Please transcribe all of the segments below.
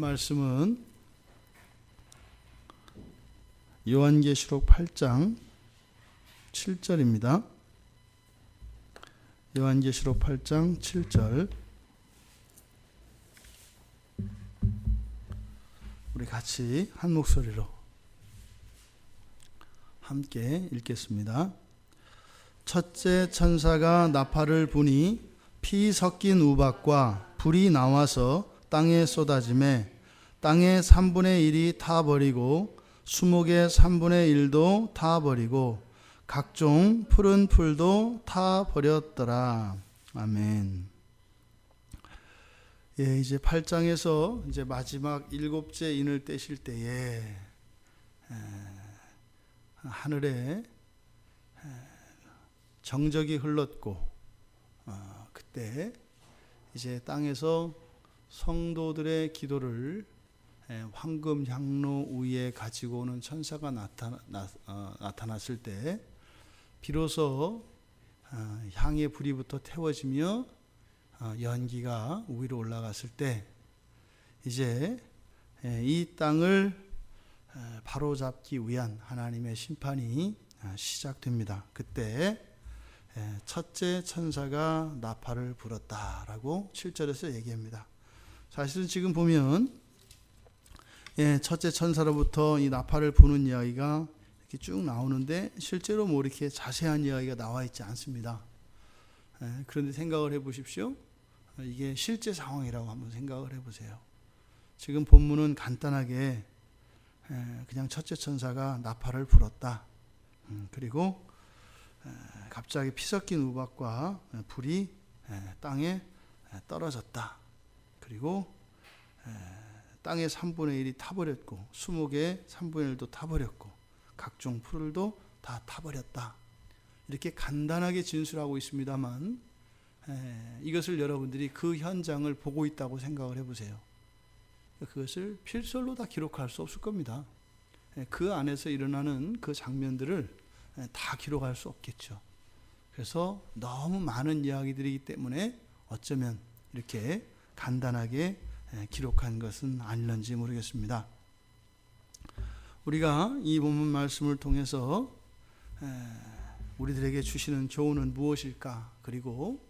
말씀은 요한계시록 8장 7절입니다. 요한계시록 8장 7절 우리 같이 한 목소리로 함께 읽겠습니다. 첫째 천사가 나팔을 부니 피 섞인 우박과 불이 나와서 땅에 쏟아지매 땅의 3분의 1이 타버리고 수목의 3분의 1도 타버리고 각종 푸른 풀도 타버렸더라. 아멘. 예, 이제 8장에서 이제 마지막 7째 인을 떼실 때에 하늘에 정적이 흘렀고 그때 이제 땅에서 성도들의 기도를 황금 향로 위에 가지고 오는 천사가 나타났을 때 비로소 향의 불이부터 태워지며 연기가 위로 올라갔을 때 이제 이 땅을 바로잡기 위한 하나님의 심판이 시작됩니다. 그때 첫째 천사가 나팔을 불었다라고 7절에서 얘기합니다. 사실은 지금 보면 첫째 천사로부터 이 나팔을 부는 이야기가 이렇게 쭉 나오는데 실제로 뭐 이렇게 자세한 이야기가 나와 있지 않습니다. 그런데 생각을 해보십시오. 이게 실제 상황이라고 한번 생각을 해보세요. 지금 본문은 간단하게 그냥 첫째 천사가 나팔을 불었다. 그리고 갑자기 피 섞인 우박과 불이 땅에 떨어졌다. 그리고 땅의 3분의 1이 타버렸고 수목의 3분의 1도 타버렸고 각종 풀도 다 타버렸다. 이렇게 간단하게 진술하고 있습니다만 이것을 여러분들이 그 현장을 보고 있다고 생각을 해보세요. 그것을 필설로 다 기록할 수 없을 겁니다. 그 안에서 일어나는 그 장면들을 다 기록할 수 없겠죠. 그래서 너무 많은 이야기들이기 때문에 어쩌면 이렇게 간단하게 기록한 것은 아닐런지 모르겠습니다. 우리가 이 본문 말씀을 통해서 우리들에게 주시는 교훈은 무엇일까? 그리고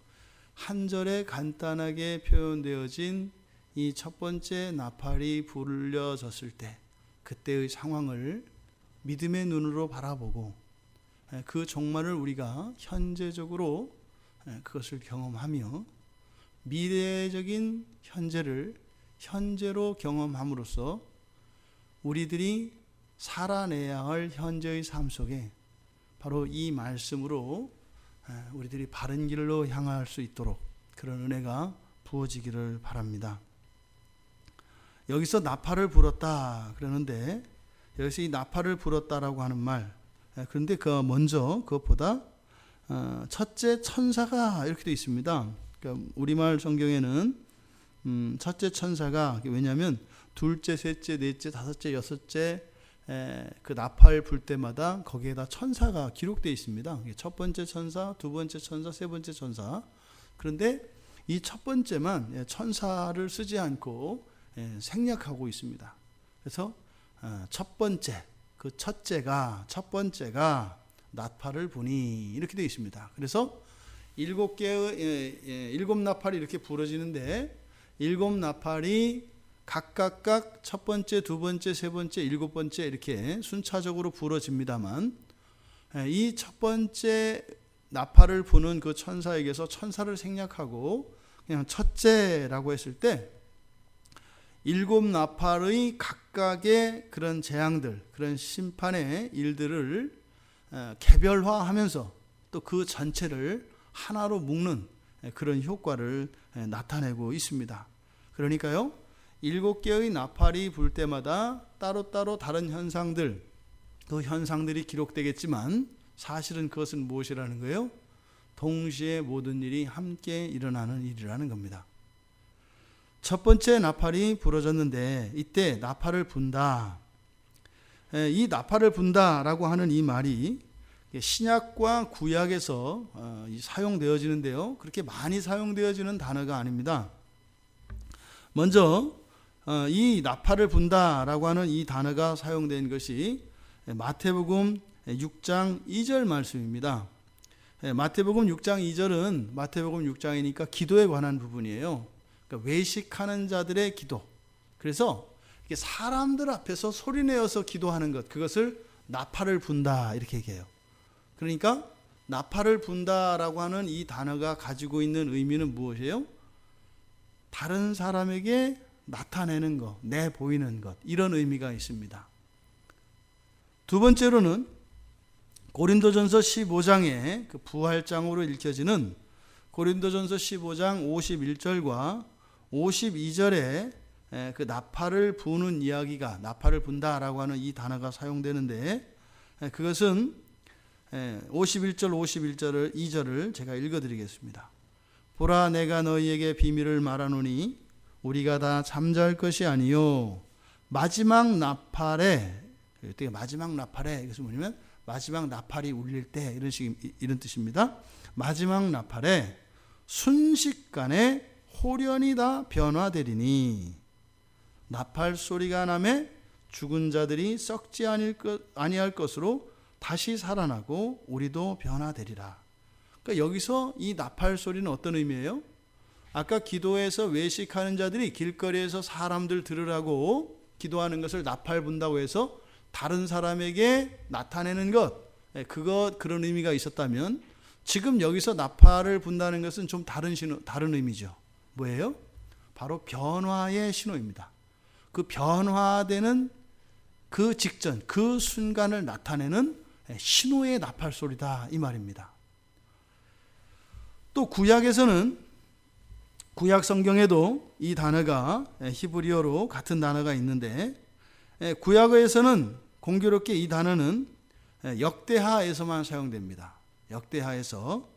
한 절에 간단하게 표현되어진 이 첫 번째 나팔이 불려졌을 때 그때의 상황을 믿음의 눈으로 바라보고 그 종말을 우리가 현재적으로 그것을 경험하며 미래적인 현재를 현재로 경험함으로써 우리들이 살아내야 할 현재의 삶 속에 바로 이 말씀으로 우리들이 바른 길로 향할 수 있도록 그런 은혜가 부어지기를 바랍니다. 여기서 나팔을 불었다 그러는데 여기서 이 나팔을 불었다라고 하는 말, 그런데 먼저 그것보다 첫째 천사가 이렇게 되어 있습니다. 그러니까 우리말 성경에는 첫째 천사가, 왜냐하면 둘째, 셋째, 넷째, 다섯째, 여섯째 그 나팔 불 때마다 거기에다 천사가 기록되어 있습니다. 첫 번째 천사, 두 번째 천사, 세 번째 천사. 그런데 이 첫 번째만 천사를 쓰지 않고 생략하고 있습니다. 그래서 첫 번째, 그 첫 번째가 나팔을 부니 이렇게 되어 있습니다. 그래서 7 나팔이 이렇게 부러지는데 7 나팔이 각각 첫 번째, 두 번째, 세 번째, 7번째 이렇게 순차적으로 부러집니다만 이 첫 번째 나팔을 부는 그 천사에게서 천사를 생략하고 그냥 첫째라고 했을 때 7 나팔의 각각의 그런 재앙들, 그런 심판의 일들을 개별화하면서 또 그 전체를 하나로 묶는 그런 효과를 나타내고 있습니다. 그러니까요, 7개의 나팔이 불 때마다 따로따로 다른 현상들, 그 현상들이 기록되겠지만 사실은 그것은 무엇이라는 거예요? 동시에 모든 일이 함께 일어나는 일이라는 겁니다. 첫 번째 나팔이 부러졌는데 이때 나팔을 분다. 이 나팔을 분다라고 하는 이 말이 신약과 구약에서 사용되어지는데요. 그렇게 많이 사용되어지는 단어가 아닙니다. 먼저 이 나팔을 분다라고 하는 이 단어가 사용된 것이 마태복음 6장 2절 말씀입니다. 마태복음 6장 2절은 마태복음 6장이니까 기도에 관한 부분이에요. 그러니까 외식하는 자들의 기도. 그래서 이게 사람들 앞에서 소리내어서 기도하는 것, 그것을 나팔을 분다 이렇게 얘기해요. 그러니까 나팔을 분다라고 하는 이 단어가 가지고 있는 의미는 무엇이에요? 다른 사람에게 나타내는 것, 내보이는 것, 이런 의미가 있습니다. 두 번째로는 고린도전서 15장의 그 부활장으로 읽혀지는 고린도전서 15장 51절과 52절에 그 나팔을 부는 이야기가, 나팔을 분다라고 하는 이 단어가 사용되는데, 그것은 51절 2절을 제가 읽어드리겠습니다. 보라, 내가 너희에게 비밀을 말하노니 우리가 다 잠잘 것이 아니요 마지막 나팔에, 마지막 나팔에, 이것은 뭐냐면 마지막 나팔이 울릴 때, 이런 뜻입니다. 마지막 나팔에 순식간에 홀연히 다 변화되리니 나팔 소리가 나매 죽은 자들이 썩지 아니할 것으로 다시 살아나고 우리도 변화되리라. 그러니까 여기서 이 나팔 소리는 어떤 의미예요? 아까 기도에서 외식하는 자들이 길거리에서 사람들 들으라고 기도하는 것을 나팔 분다고 해서 다른 사람에게 나타내는 것, 그런 의미가 있었다면, 지금 여기서 나팔을 분다는 것은 좀 다른 의미죠. 뭐예요? 바로 변화의 신호입니다. 그 변화되는 그 직전, 그 순간을 나타내는 신호의 나팔 소리다, 이 말입니다. 또 구약에서는, 구약 성경에도 이 단어가 히브리어로 같은 단어가 있는데, 구약에서는 공교롭게 이 단어는 역대하에서만 사용됩니다. 역대하에서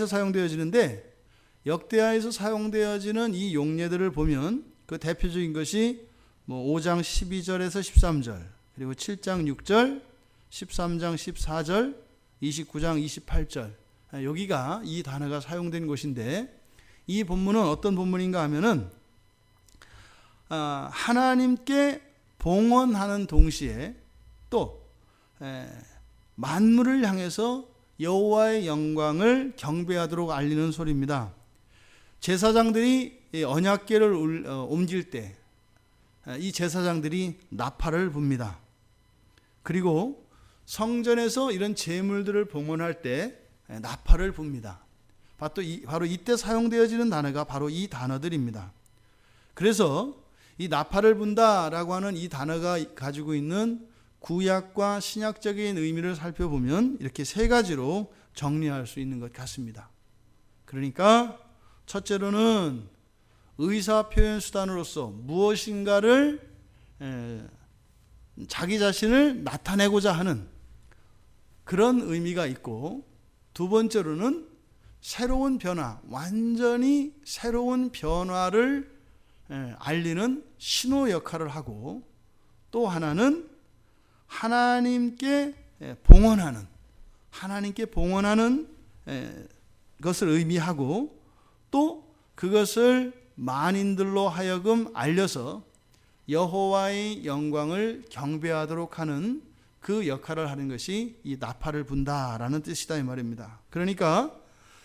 사용되어지는데, 역대하에서 사용되어지는 이 용례들을 보면 그 대표적인 것이 5장 12절에서 13절, 그리고 7장 6절, 13장 14절, 29장 28절, 여기가 이 단어가 사용된 곳인데, 이 본문은 어떤 본문인가 하면은 하나님께 봉헌하는 동시에 또 만물을 향해서 여호와의 영광을 경배하도록 알리는 소리입니다. 제사장들이 언약궤를 옮길 때 이 제사장들이 나팔을 붑니다. 그리고 성전에서 이런 제물들을 봉헌할 때 나팔을 붑니다. 바로 이때 사용되어지는 단어가 바로 이 단어들입니다. 그래서 이 나팔을 분다라고 하는 이 단어가 가지고 있는 구약과 신약적인 의미를 살펴보면 이렇게 세 가지로 정리할 수 있는 것 같습니다. 그러니까 첫째로는 의사 표현 수단으로서 무엇인가를 자기 자신을 나타내고자 하는 그런 의미가 있고, 두 번째로는 새로운 변화, 완전히 새로운 변화를 알리는 신호 역할을 하고, 또 하나는 하나님께 봉헌하는 것을 의미하고, 또 그것을 만인들로 하여금 알려서 여호와의 영광을 경배하도록 하는 그 역할을 하는 것이 이 나팔을 분다라는 뜻이다, 이 말입니다. 그러니까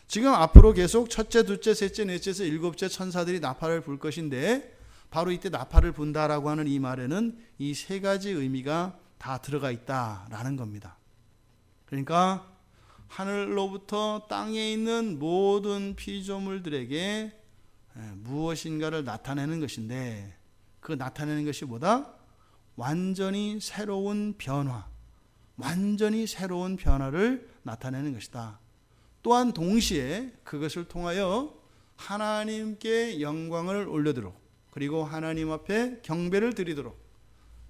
지금 앞으로 계속 첫째, 둘째, 셋째, 넷째에서 일곱째 천사들이 나팔을 불 것인데, 바로 이때 나팔을 분다라고 하는 이 말에는 이 세 가지 의미가 다 들어가 있다라는 겁니다. 그러니까 하늘로부터 땅에 있는 모든 피조물들에게 무엇인가를 나타내는 것인데, 그 나타내는 것이 뭐다? 완전히 새로운 변화를 나타내는 것이다. 또한 동시에 그것을 통하여 하나님께 영광을 올려드리도록, 그리고 하나님 앞에 경배를 드리도록,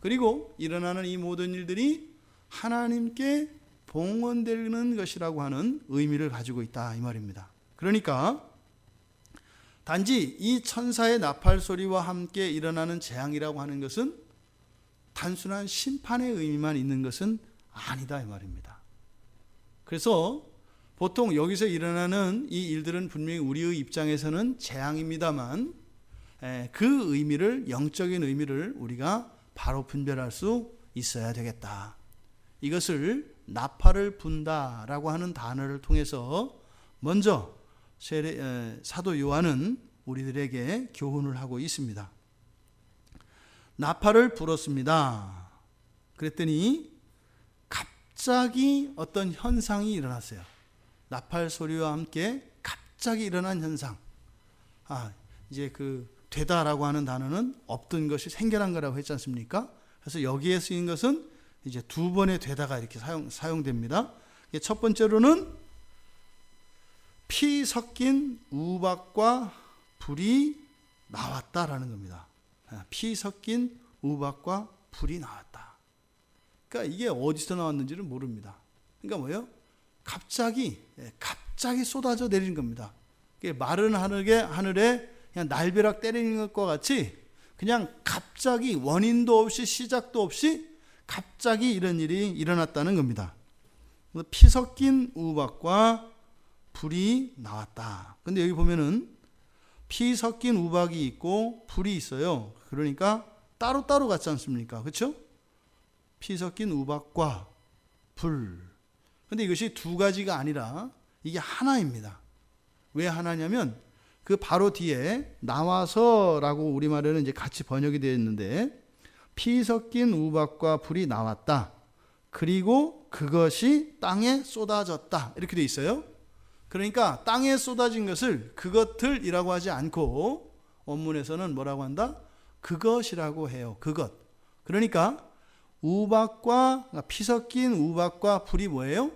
그리고 일어나는 이 모든 일들이 하나님께 봉헌되는 것이라고 하는 의미를 가지고 있다, 이 말입니다. 그러니까 단지 이 천사의 나팔 소리와 함께 일어나는 재앙이라고 하는 것은 단순한 심판의 의미만 있는 것은 아니다, 이 말입니다. 그래서 보통 여기서 일어나는 이 일들은 분명히 우리의 입장에서는 재앙입니다만, 그 의미를, 영적인 의미를 우리가 바로 분별할 수 있어야 되겠다. 이것을 나팔을 분다라고 하는 단어를 통해서 먼저 사도 요한은 우리들에게 교훈을 하고 있습니다. 나팔을 불었습니다. 그랬더니 갑자기 어떤 현상이 일어났어요. 나팔 소리와 함께 갑자기 일어난 현상. 이제 그 되다라고 하는 단어는 없던 것이 생겨난 거라고 했지 않습니까? 그래서 여기에 쓰인 것은 이제 두 번의 되다가 이렇게 사용됩니다. 첫 번째로는 피 섞인 우박과 불이 나왔다라는 겁니다. 피 섞인 우박과 불이 나왔다. 그러니까 이게 어디서 나왔는지를 모릅니다. 그러니까 뭐예요? 갑자기 쏟아져 내리는 겁니다. 마른 하늘에 그냥 날벼락 때리는 것과 같이 그냥 갑자기 원인도 없이 시작도 없이 갑자기 이런 일이 일어났다는 겁니다. 피 섞인 우박과 불이 나왔다. 근데 여기 보면은 피 섞인 우박이 있고 불이 있어요. 그러니까 따로따로 같지 않습니까? 그렇죠? 피 섞인 우박과 불. 근데 이것이 두 가지가 아니라 이게 하나입니다. 왜 하나냐면 그 바로 뒤에 나와서라고 우리말에는 이제 같이 번역이 되어 있는데 피 섞인 우박과 불이 나왔다. 그리고 그것이 땅에 쏟아졌다. 이렇게 되어 있어요. 그러니까 땅에 쏟아진 것을 그것들이라고 하지 않고 원문에서는 뭐라고 한다? 그것이라고 해요. 그것. 그러니까 우박과 피 섞인 우박과 불이 뭐예요?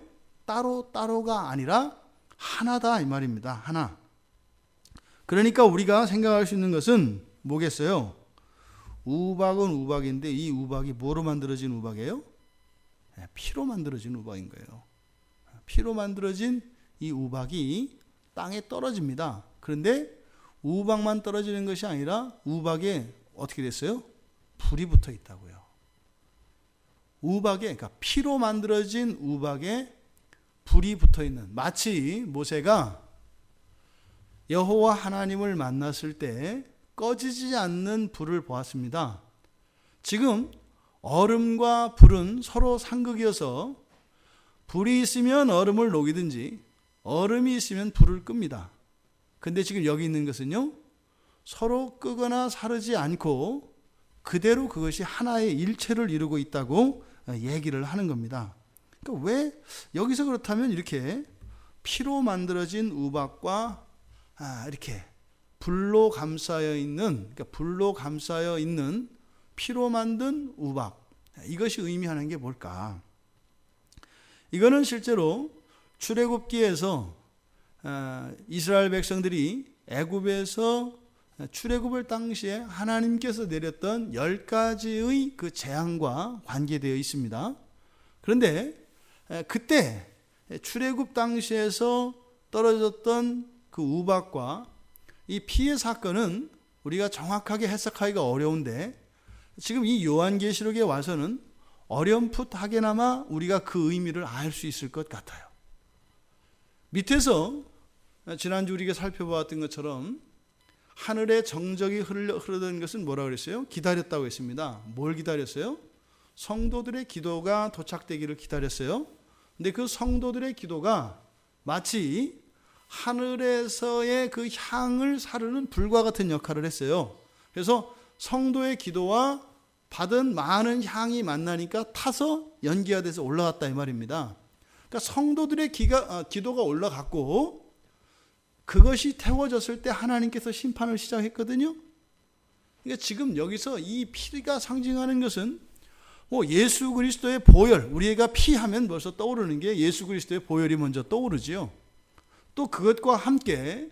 따로따로가 아니라 하나다 이 말입니다. 하나. 그러니까 우리가 생각할 수 있는 것은 뭐겠어요? 우박은 우박인데 이 우박이 뭐로 만들어진 우박이에요? 피로 만들어진 우박인 거예요. 피로 만들어진 이 우박이 땅에 떨어집니다. 그런데 우박만 떨어지는 것이 아니라 우박에 어떻게 됐어요? 불이 붙어 있다고요. 우박에, 그러니까 피로 만들어진 우박에 불이 붙어 있는, 마치 모세가 여호와 하나님을 만났을 때 꺼지지 않는 불을 보았습니다. 지금 얼음과 불은 서로 상극이어서 불이 있으면 얼음을 녹이든지 얼음이 있으면 불을 끕니다. 근데 지금 여기 있는 것은요, 서로 끄거나 사르지 않고 그대로 그것이 하나의 일체를 이루고 있다고 얘기를 하는 겁니다. 그러니까 왜 여기서 그렇다면 이렇게 피로 만들어진 우박과 이렇게 불로 감싸여 있는, 그러니까 불로 감싸여 있는 피로 만든 우박, 이것이 의미하는 게 뭘까? 이거는 실제로 출애굽기에서 이스라엘 백성들이 애굽에서 출애굽을 당시에 하나님께서 내렸던 10가지의 그 재앙과 관계되어 있습니다. 그런데 그때 출애굽 당시에서 떨어졌던 그 우박과 이 피의 사건은 우리가 정확하게 해석하기가 어려운데 지금 이 요한계시록에 와서는 어렴풋하게나마 우리가 그 의미를 알 수 있을 것 같아요. 밑에서 지난주 우리가 살펴보았던 것처럼 하늘에 정적이 흐르던 것은 뭐라고 그랬어요? 기다렸다고 했습니다. 뭘 기다렸어요? 성도들의 기도가 도착되기를 기다렸어요. 근데 그 성도들의 기도가 마치 하늘에서의 그 향을 사르는 불과 같은 역할을 했어요. 그래서 성도의 기도와 받은 많은 향이 만나니까 타서 연기가 돼서 올라갔다 이 말입니다. 그러니까 성도들의 기도가 올라갔고 그것이 태워졌을 때 하나님께서 심판을 시작했거든요. 그러니까 지금 여기서 이 피가 상징하는 것은 예수 그리스도의 보혈, 우리가 피하면 벌써 떠오르는 게 예수 그리스도의 보혈이 먼저 떠오르지요. 또 그것과 함께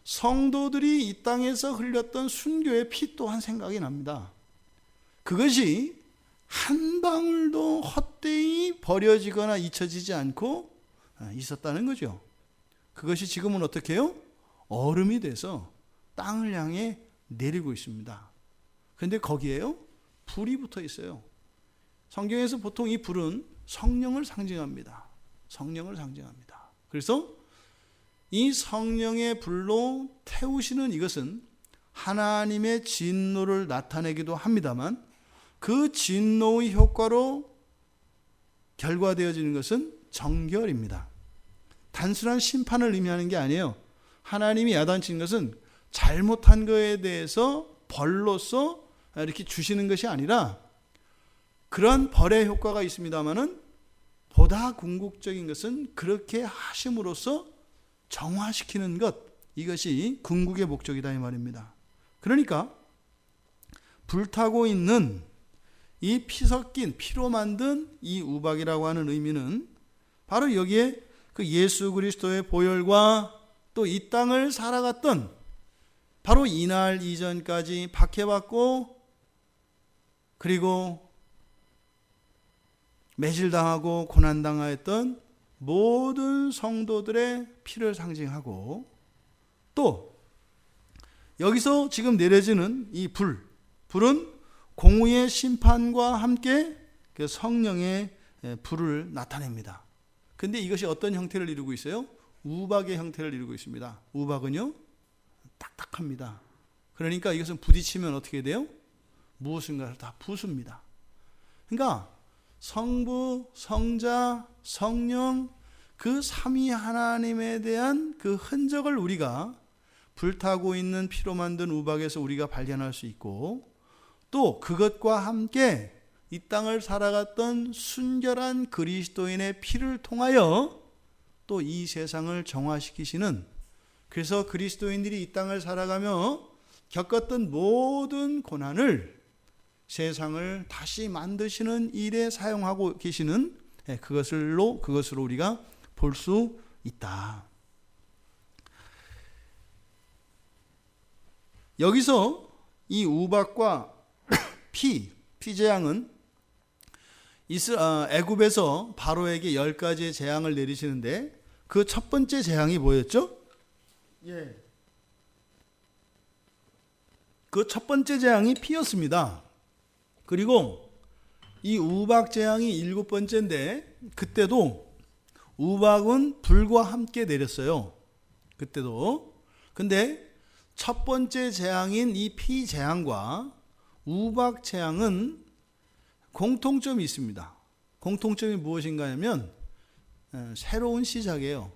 성도들이 이 땅에서 흘렸던 순교의 피 또한 생각이 납니다. 그것이 한 방울도 헛되이 버려지거나 잊혀지지 않고 있었다는 거죠. 그것이 지금은 어떻게 해요? 얼음이 돼서 땅을 향해 내리고 있습니다. 그런데 거기에요, 불이 붙어 있어요. 성경에서 보통 이 불은 성령을 상징합니다. 성령을 상징합니다. 그래서 이 성령의 불로 태우시는 이것은 하나님의 진노를 나타내기도 합니다만 그 진노의 효과로 결과되어지는 것은 정결입니다. 단순한 심판을 의미하는 게 아니에요. 하나님이 야단친 것은 잘못한 것에 대해서 벌로서 이렇게 주시는 것이 아니라 그런 벌의 효과가 있습니다만은 보다 궁극적인 것은 그렇게 하심으로써 정화시키는 것, 이것이 궁극의 목적이다 이 말입니다. 그러니까 불타고 있는 이 피 섞인 피로 만든 이 우박이라고 하는 의미는 바로 여기에 그 예수 그리스도의 보혈과 또 이 땅을 살아갔던 바로 이날 이전까지 박해받고 그리고 매질당하고 고난당하였던 모든 성도들의 피를 상징하고 또 여기서 지금 내려지는 이 불은 공의의 심판과 함께 그 성령의 불을 나타냅니다. 근데 이것이 어떤 형태를 이루고 있어요? 우박의 형태를 이루고 있습니다. 우박은요, 딱딱합니다. 그러니까 이것은 부딪히면 어떻게 돼요? 무엇인가를 다 부숩니다. 그러니까 성부, 성자, 성령 그 삼위 하나님에 대한 그 흔적을 우리가 불타고 있는 피로 만든 우박에서 우리가 발견할 수 있고 또 그것과 함께 이 땅을 살아갔던 순결한 그리스도인의 피를 통하여 또 이 세상을 정화시키시는, 그래서 그리스도인들이 이 땅을 살아가며 겪었던 모든 고난을 세상을 다시 만드시는 일에 사용하고 계시는 그것으로 우리가 볼 수 있다. 여기서 이 우박과 피재앙은 애굽에서 바로에게 10가지의 재앙을 내리시는데 그 첫 번째 재앙이 뭐였죠? 그 첫 번째 재앙이 피였습니다. 그리고 이 우박 재앙이 7번째인데 그때도 우박은 불과 함께 내렸어요. 그때도. 근데 첫 번째 재앙인 이 피 재앙과 우박 재앙은 공통점이 있습니다. 공통점이 무엇인가 하면 새로운 시작이에요.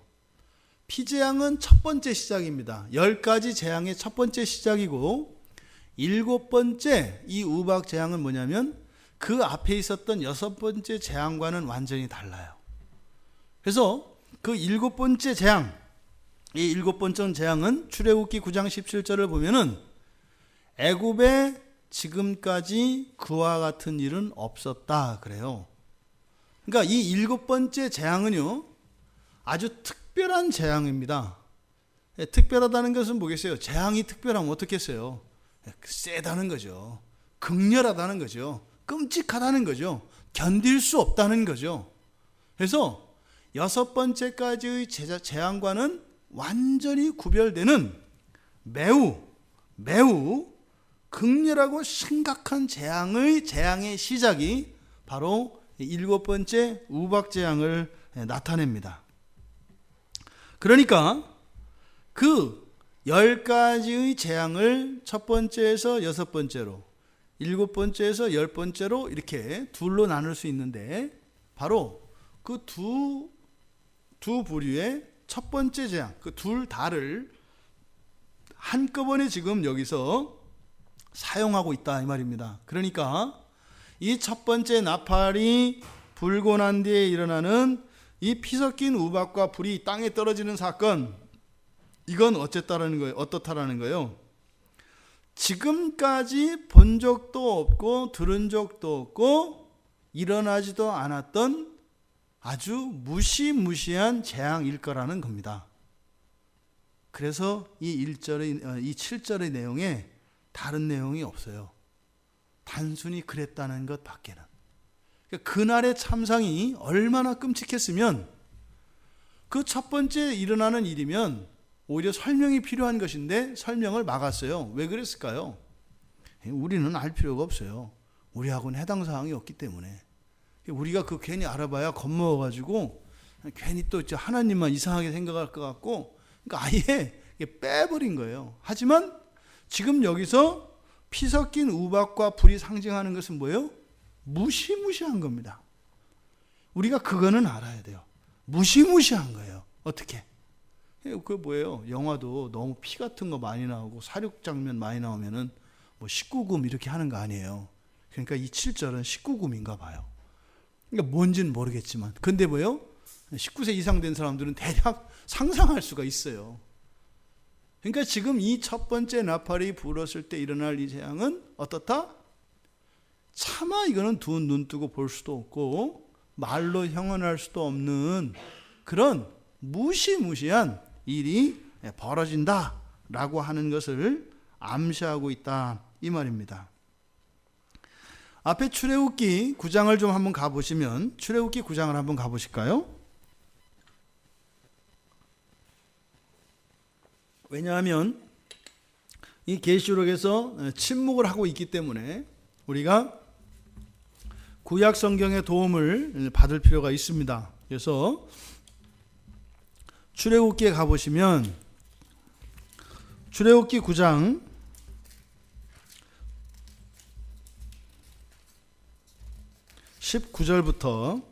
피 재앙은 첫 번째 시작입니다. 10가지 재앙의 첫 번째 시작이고 7번째 이 우박 재앙은 뭐냐면 그 앞에 있었던 6번째 재앙과는 완전히 달라요. 그래서 그 7번째 재앙, 이 7번째 재앙은 출애굽기 9장 17절을 보면은 애굽에 지금까지 그와 같은 일은 없었다 그래요. 그러니까 이 7번째 재앙은요 아주 특별한 재앙입니다. 특별하다는 것은 뭐겠어요? 재앙이 특별하면 어떻겠어요? 세다는 거죠. 극렬하다는 거죠. 끔찍하다는 거죠. 견딜 수 없다는 거죠. 그래서 6번째까지의 재앙과는 완전히 구별되는 매우 극렬하고 심각한 재앙의 시작이 바로 7번째 우박재앙을 나타냅니다. 그러니까 그 10가지의 재앙을 첫 번째에서 6번째로 7번째에서 10번째로 이렇게 둘로 나눌 수 있는데 바로 그 두 부류의 첫 번째 재앙, 그 둘 다를 한꺼번에 지금 여기서 사용하고 있다 이 말입니다. 그러니까 이 첫 번째 나팔이 불고 난 뒤에 일어나는 이 피 섞인 우박과 불이 땅에 떨어지는 사건, 이건 어떻다라는 거예요? 지금까지 본 적도 없고 들은 적도 없고 일어나지도 않았던 아주 무시무시한 재앙일 거라는 겁니다. 그래서 이 7절의 내용에 다른 내용이 없어요. 단순히 그랬다는 것 밖에는. 그날의 참상이 얼마나 끔찍했으면 그 첫 번째 일어나는 일이면 오히려 설명이 필요한 것인데 설명을 막았어요. 왜 그랬을까요? 우리는 알 필요가 없어요. 우리하고는 해당 사항이 없기 때문에. 우리가 그 괜히 알아봐야 겁먹어가지고 괜히 또 하나님만 이상하게 생각할 것 같고, 그러니까 아예 빼버린 거예요. 하지만 지금 여기서 피 섞인 우박과 불이 상징하는 것은 뭐예요? 무시무시한 겁니다. 우리가 그거는 알아야 돼요. 무시무시한 거예요. 어떻게? 그게 뭐예요? 영화도 너무 피 같은 거 많이 나오고 사륙 장면 많이 나오면은 뭐 19금 이렇게 하는 거 아니에요. 그러니까 이 7절은 19금인가 봐요. 그러니까 뭔지는 모르겠지만. 근데 뭐예요? 19세 이상 된 사람들은 대략 상상할 수가 있어요. 그러니까 지금 이 첫 번째 나팔이 불었을 때 일어날 이 재앙은 어떻다? 차마 이거는 두 눈 뜨고 볼 수도 없고 말로 형언할 수도 없는 그런 무시무시한 일이 벌어진다라고 하는 것을 암시하고 있다 이 말입니다. 앞에 출애굽기 9장을 좀 한번 가보시면 출애굽기 9장을 한번 가보실까요? 왜냐하면 이 계시록에서 침묵을 하고 있기 때문에 우리가 구약 성경의 도움을 받을 필요가 있습니다. 그래서 출애굽기에 가보시면 출애굽기 9장 19절부터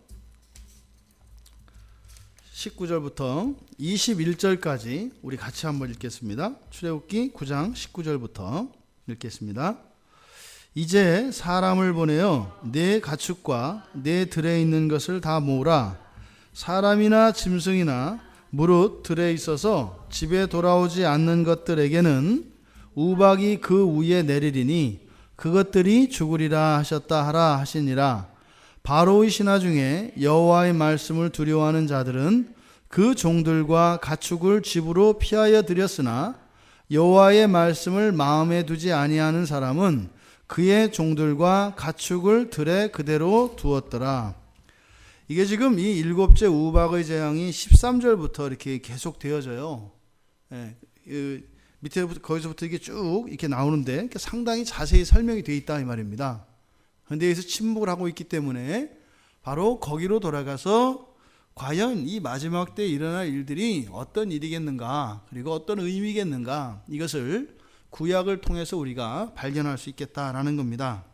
21절까지 우리 같이 한번 읽겠습니다. 출애굽기 9장 19절부터 읽겠습니다. 이제 사람을 보내어 내 가축과 내 들에 있는 것을 다 모으라. 사람이나 짐승이나 무릇 들에 있어서 집에 돌아오지 않는 것들에게는 우박이 그 위에 내리리니 그것들이 죽으리라 하셨다 하라 하시니라. 바로의 신하 중에 여호와의 말씀을 두려워하는 자들은 그 종들과 가축을 집으로 피하여 들였으나 여호와의 말씀을 마음에 두지 아니하는 사람은 그의 종들과 가축을 들에 그대로 두었더라. 이게 지금 이 일곱째 우박의 재앙이 13절부터 이렇게 계속 되어져요. 밑에부터 거기서부터 이게 쭉 이렇게 나오는데 상당히 자세히 설명이 되어 있다 이 말입니다. 그런데 여기서 침묵을 하고 있기 때문에 바로 거기로 돌아가서 과연 이 마지막 때 일어날 일들이 어떤 일이겠는가, 그리고 어떤 의미겠는가, 이것을 구약을 통해서 우리가 발견할 수 있겠다라는 겁니다.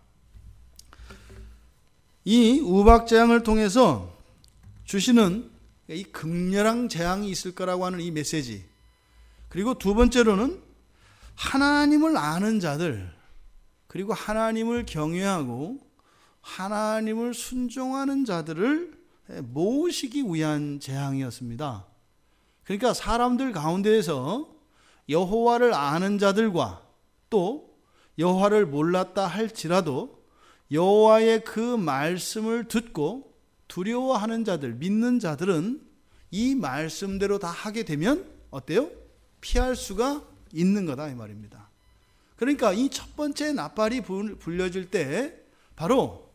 이 우박 재앙을 통해서 주시는 이 극렬한 재앙이 있을 거라고 하는 이 메시지, 그리고 두 번째로는 하나님을 아는 자들, 그리고 하나님을 경외하고 하나님을 순종하는 자들을 모으시기 위한 재앙이었습니다. 그러니까 사람들 가운데에서 여호와를 아는 자들과 또 여호와를 몰랐다 할지라도 여호와의 그 말씀을 듣고 두려워하는 자들, 믿는 자들은 이 말씀대로 다 하게 되면 어때요? 피할 수가 있는 거다 이 말입니다. 그러니까 이 첫 번째 나팔이 불려질 때 바로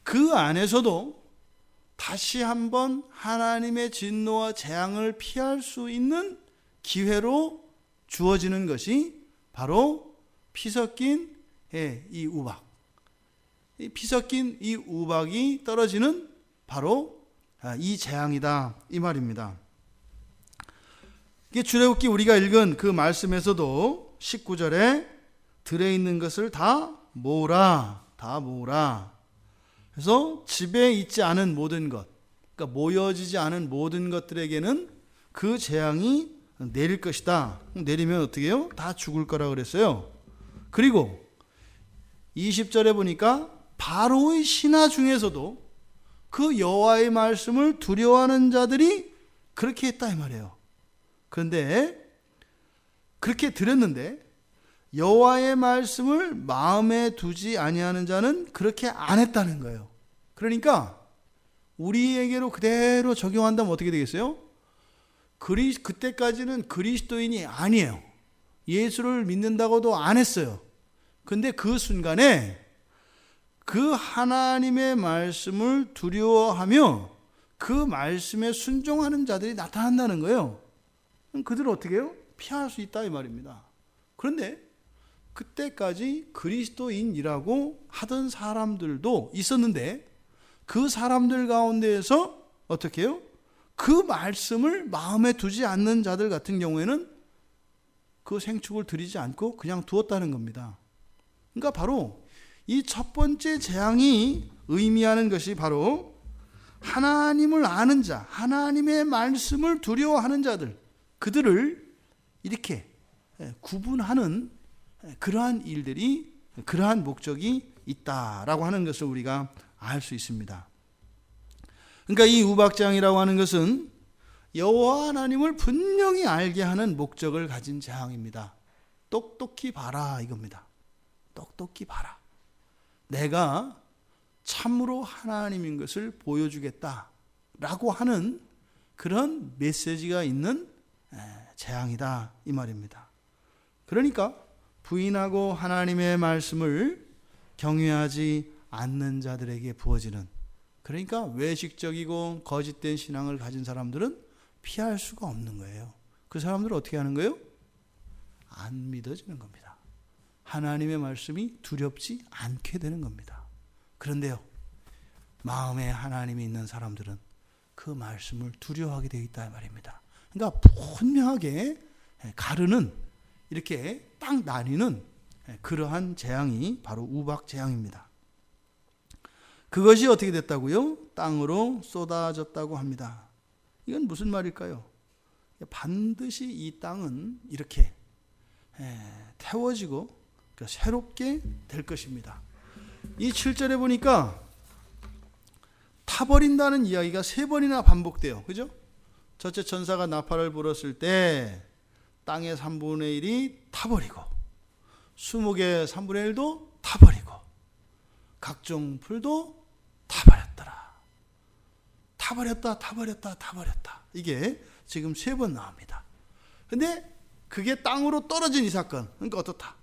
그 안에서도 다시 한번 하나님의 진노와 재앙을 피할 수 있는 기회로 주어지는 것이 바로 피 섞인 이 우박. 피 섞인 이 우박이 떨어지는 바로 이 재앙이다 이 말입니다. 이게 출애굽기 우리가 읽은 그 말씀에서도 19절에 들에 있는 것을 다 모으라, 다 모으라. 그래서 집에 있지 않은 모든 것, 그러니까 모여지지 않은 모든 것들에게는 그 재앙이 내릴 것이다. 내리면 어떻게 해요? 다 죽을 거라 그랬어요. 그리고 20절에 보니까 바로의 신하 중에서도 그 여호와의 말씀을 두려워하는 자들이 그렇게 했다 이 말이에요. 그런데 그렇게 들었는데 여호와의 말씀을 마음에 두지 아니하는 자는 그렇게 안 했다는 거예요. 그러니까 우리에게로 그대로 적용한다면 어떻게 되겠어요? 그때까지는 그리스도인이 아니에요. 예수를 믿는다고도 안 했어요. 근데 그 순간에 그 하나님의 말씀을 두려워하며 그 말씀에 순종하는 자들이 나타난다는 거예요. 그럼 그들은 어떻게 해요? 피할 수 있다 이 말입니다. 그런데 그때까지 그리스도인이라고 하던 사람들도 있었는데 그 사람들 가운데에서 어떻게 해요? 그 말씀을 마음에 두지 않는 자들 같은 경우에는 그 생축을 드리지 않고 그냥 두었다는 겁니다. 그러니까 바로 이 첫 번째 재앙이 의미하는 것이 바로 하나님을 아는 자, 하나님의 말씀을 두려워하는 자들, 그들을 이렇게 구분하는 그러한 일들이, 그러한 목적이 있다라고 하는 것을 우리가 알 수 있습니다. 그러니까 이 우박재앙이라고 하는 것은 여호와 하나님을 분명히 알게 하는 목적을 가진 재앙입니다. 똑똑히 봐라 이겁니다. 똑똑히 봐라. 내가 참으로 하나님인 것을 보여주겠다라고 하는 그런 메시지가 있는 재앙이다 이 말입니다. 그러니까 부인하고 하나님의 말씀을 경외하지 않는 자들에게 부어지는, 그러니까 외식적이고 거짓된 신앙을 가진 사람들은 피할 수가 없는 거예요. 그 사람들은 어떻게 하는 거예요? 안 믿어지는 겁니다. 하나님의 말씀이 두렵지 않게 되는 겁니다. 그런데요, 마음에 하나님이 있는 사람들은 그 말씀을 두려워하게 되어 있다 말입니다. 그러니까 분명하게 가르는, 이렇게 딱 나뉘는 그러한 재앙이 바로 우박 재앙입니다. 그것이 어떻게 됐다고요? 땅으로 쏟아졌다고 합니다. 이건 무슨 말일까요? 반드시 이 땅은 이렇게 태워지고 새롭게 될 것입니다. 이 7절에 보니까 타버린다는 이야기가 3번이나 반복돼요. 그죠? 첫째 천사가 나팔을 불었을 때 땅의 3분의 1이 타버리고, 수목의 3분의 1도 타버리고, 각종 풀도 타버렸더라. 타버렸다. 이게 지금 3번 나옵니다. 근데 그게 땅으로 떨어진 이 사건, 그러니까 어떻다?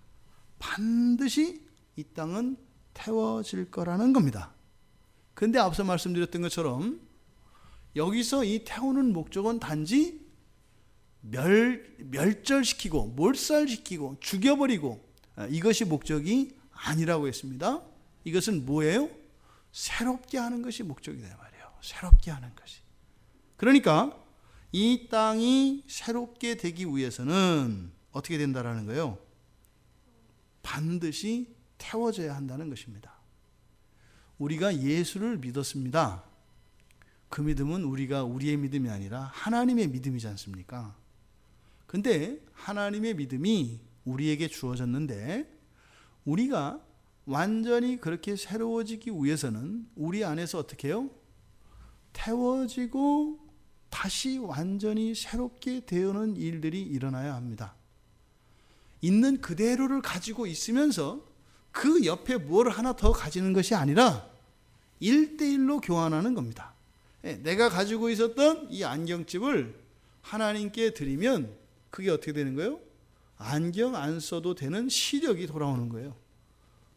반드시 이 땅은 태워질 거라는 겁니다. 근데 앞서 말씀드렸던 것처럼 여기서 이 태우는 목적은 단지 멸절시키고 몰살시키고 죽여버리고 이것이 목적이 아니라고 했습니다. 이것은 뭐예요? 새롭게 하는 것이 목적이다 말이에요. 새롭게 하는 것이. 그러니까 이 땅이 새롭게 되기 위해서는 어떻게 된다라는 거예요? 반드시 태워져야 한다는 것입니다. 우리가 예수를 믿었습니다. 그 믿음은 우리의 믿음이 아니라 하나님의 믿음이지 않습니까? 근데 하나님의 믿음이 우리에게 주어졌는데, 우리가 완전히 그렇게 새로워지기 위해서는 우리 안에서 어떻게 해요? 태워지고 다시 완전히 새롭게 되어오는 일들이 일어나야 합니다. 있는 그대로를 가지고 있으면서 그 옆에 뭘 하나 더 가지는 것이 아니라 1대1로 교환하는 겁니다. 내가 가지고 있었던 이 안경집을 하나님께 드리면 그게 어떻게 되는 거예요? 안경 안 써도 되는 시력이 돌아오는 거예요.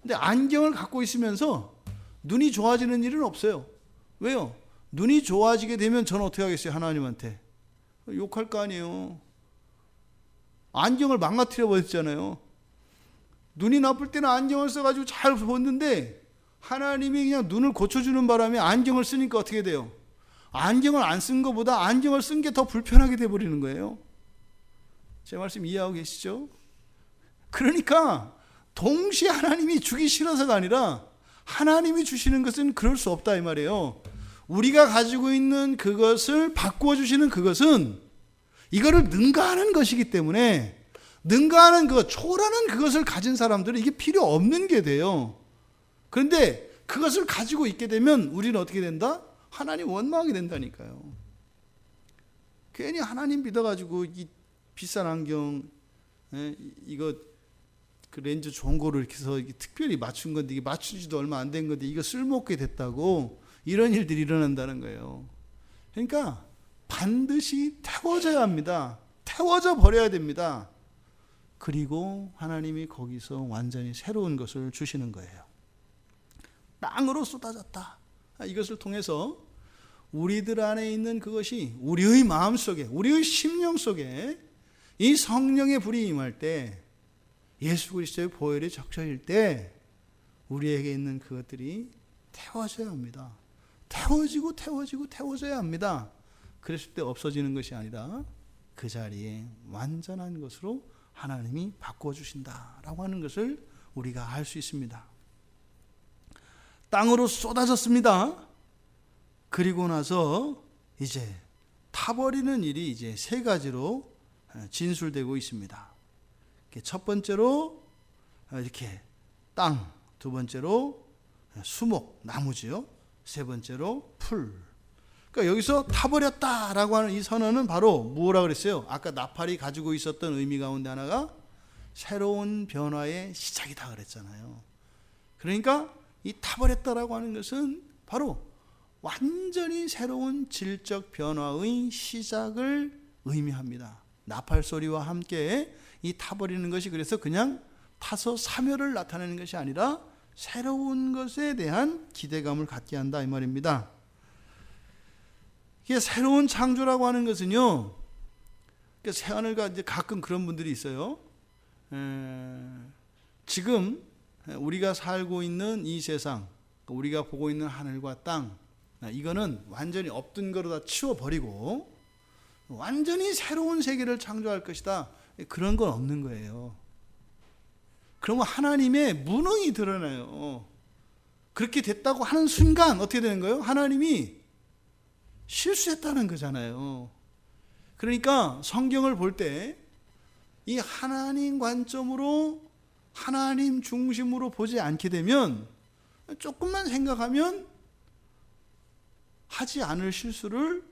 근데 안경을 갖고 있으면서 눈이 좋아지는 일은 없어요. 왜요? 눈이 좋아지게 되면 저는 어떻게 하겠어요? 하나님한테 욕할 거 아니에요. 안경을 망가뜨려 버렸잖아요. 눈이 나쁠 때는 안경을 써가지고 잘 보는데 하나님이 그냥 눈을 고쳐주는 바람에 안경을 쓰니까 어떻게 돼요? 안경을 안 쓴 것보다 안경을 쓴 게 더 불편하게 돼버리는 거예요. 제 말씀 이해하고 계시죠? 그러니까 동시에 하나님이 주기 싫어서가 아니라 하나님이 주시는 것은 그럴 수 없다 이 말이에요. 우리가 가지고 있는 그것을 바꾸어 주시는 그것은 이거를 능가하는 것이기 때문에, 능가하는 것, 초월하는 그것을 가진 사람들은 이게 필요 없는 게 돼요. 그런데 그것을 가지고 있게 되면 우리는 어떻게 된다? 하나님 원망하게 된다니까요. 괜히 하나님 믿어가지고 이 비싼 안경, 이거 그 렌즈 좋은 거를 이렇게 해서 특별히 맞춘 건데 이게 맞추지도 얼마 안 된 건데 이거 쓸모없게 됐다고 이런 일들이 일어난다는 거예요. 그러니까 반드시 태워져야 합니다. 태워져 버려야 됩니다. 그리고 하나님이 거기서 완전히 새로운 것을 주시는 거예요. 땅으로 쏟아졌다. 이것을 통해서 우리들 안에 있는 그것이 우리의 마음 속에, 우리의 심령 속에 이 성령의 불이 임할 때, 예수 그리스도의 보혈이 적셔질 때 우리에게 있는 그것들이 태워져야 합니다. 태워져야 합니다. 그랬을 때 없어지는 것이 아니라 그 자리에 완전한 것으로 하나님이 바꿔주신다라고 하는 것을 우리가 알 수 있습니다. 땅으로 쏟아졌습니다. 그리고 나서 이제 타버리는 일이 이제 세 가지로 진술되고 있습니다. 첫 번째로 이렇게 땅, 두 번째로 수목, 나무지요. 세 번째로 풀. 그러니까 여기서 타버렸다라고 하는 이 선언은 바로 뭐라 그랬어요? 아까 나팔이 가지고 있었던 의미 가운데 하나가 새로운 변화의 시작이다 그랬잖아요. 그러니까 이 타버렸다라고 하는 것은 바로 완전히 새로운 질적 변화의 시작을 의미합니다. 나팔 소리와 함께 이 타버리는 것이 그래서 그냥 타서 사멸을 나타내는 것이 아니라 새로운 것에 대한 기대감을 갖게 한다 이 말입니다. 이게 새로운 창조라고 하는 것은요, 새하늘과 이제 가끔 그런 분들이 있어요. 지금 우리가 살고 있는 이 세상, 우리가 보고 있는 하늘과 땅, 이거는 완전히 없던 거로 다 치워버리고 완전히 새로운 세계를 창조할 것이다. 그런 건 없는 거예요. 그러면 하나님의 무능이 드러나요. 그렇게 됐다고 하는 순간 어떻게 되는 거예요? 하나님이 실수했다는 거잖아요. 그러니까 성경을 볼 때 이 하나님 관점으로 하나님 중심으로 보지 않게 되면 조금만 생각하면 하지 않을 실수를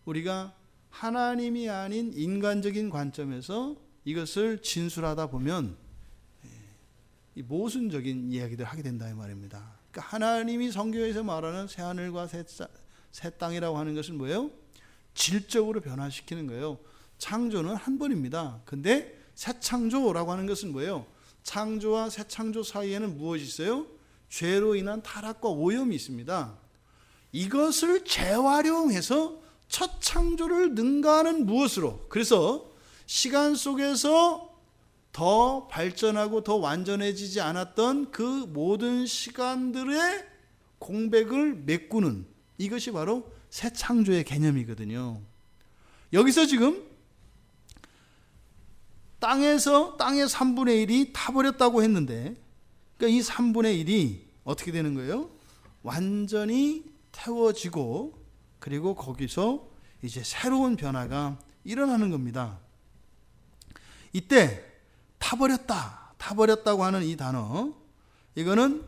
우리가 하나님이 아닌 인간적인 관점에서 이것을 진술하다 보면 이 모순적인 이야기들 하게 된다 이 말입니다. 그러니까 하나님이 성경에서 말하는 새하늘과 새 땅이라고 하는 것은 뭐예요? 질적으로 변화시키는 거예요. 창조는 한 번입니다. 근데 새 창조라고 하는 것은 뭐예요? 창조와 새 창조 사이에는 무엇이 있어요? 죄로 인한 타락과 오염이 있습니다. 이것을 재활용해서 첫 창조를 능가하는 무엇으로? 그래서 시간 속에서 더 발전하고 더 완전해지지 않았던 그 모든 시간들의 공백을 메꾸는 이것이 바로 새 창조의 개념이거든요. 여기서 지금 땅의 3분의 1이 타버렸다고 했는데, 그러니까 이 3분의 1이 어떻게 되는 거예요? 완전히 태워지고, 그리고 거기서 이제 새로운 변화가 일어나는 겁니다. 이때 타버렸다고 하는 이 단어, 이거는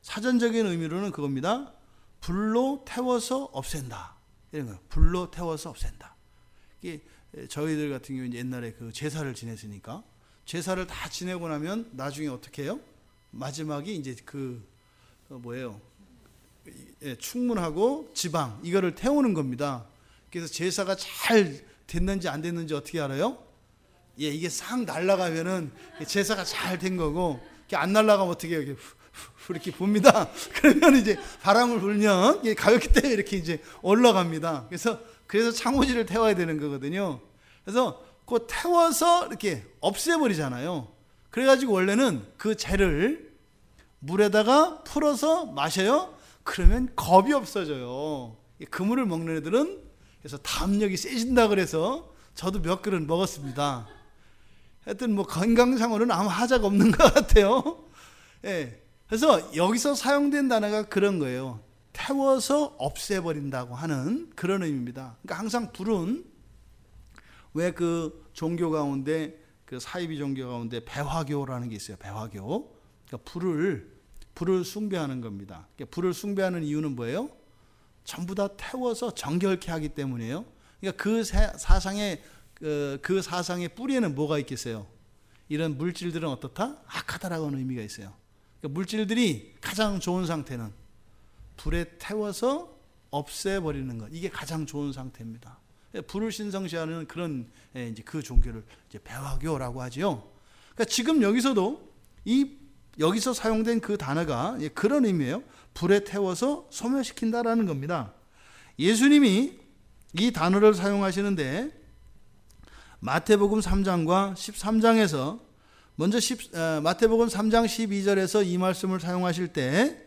사전적인 의미로는 그겁니다. 불로 태워서 없앤다. 이런 거예요. 불로 태워서 없앤다. 이게 저희들 같은 경우 옛날에 그 제사를 지냈으니까 제사를 다 지내고 나면 나중에 어떻게 해요? 마지막이 이제 뭐예요? 충문하고 지방 이거를 태우는 겁니다. 그래서 제사가 잘 됐는지 안 됐는지 어떻게 알아요? 이게 싹 날아가면은 제사가 잘 된 거고, 안 날아가면 어떻게 해요? 이렇게 봅니다. 그러면 이제 바람을 불면 가볍기 때문에 이렇게 이제 올라갑니다. 그래서 창호지를 태워야 되는 거거든요. 그래서 그 태워서 이렇게 없애버리잖아요. 그래가지고 원래는 그 재를 물에다가 풀어서 마셔요. 그러면 겁이 없어져요. 그물을 먹는 애들은 그래서 담력이 세진다 그래서 저도 몇 그릇 먹었습니다. 하여튼 뭐 건강상으로는 아무 하자가 없는 것 같아요. 예. 그래서 여기서 사용된 단어가 그런 거예요. 태워서 없애버린다고 하는 그런 의미입니다. 그러니까 항상 불은 왜 그 종교 가운데 그 사이비 종교 가운데 배화교라는 게 있어요. 배화교. 그러니까 불을 숭배하는 겁니다. 그러니까 불을 숭배하는 이유는 뭐예요? 전부 다 태워서 정결케 하기 때문이에요. 그러니까 그 사상의 뿌리에는 뭐가 있겠어요? 이런 물질들은 어떻다? 악하다라고 하는 의미가 있어요. 그러니까 물질들이 가장 좋은 상태는 불에 태워서 없애버리는 것. 이게 가장 좋은 상태입니다. 불을 신성시하는 그런 이제 그 종교를 이제 배화교라고 하지요. 그러니까 지금 여기서도 여기서 사용된 그 단어가 그런 의미예요. 불에 태워서 소멸시킨다라는 겁니다. 예수님이 이 단어를 사용하시는데 마태복음 3장과 13장에서 먼저 마태복음 3장 12절에서 이 말씀을 사용하실 때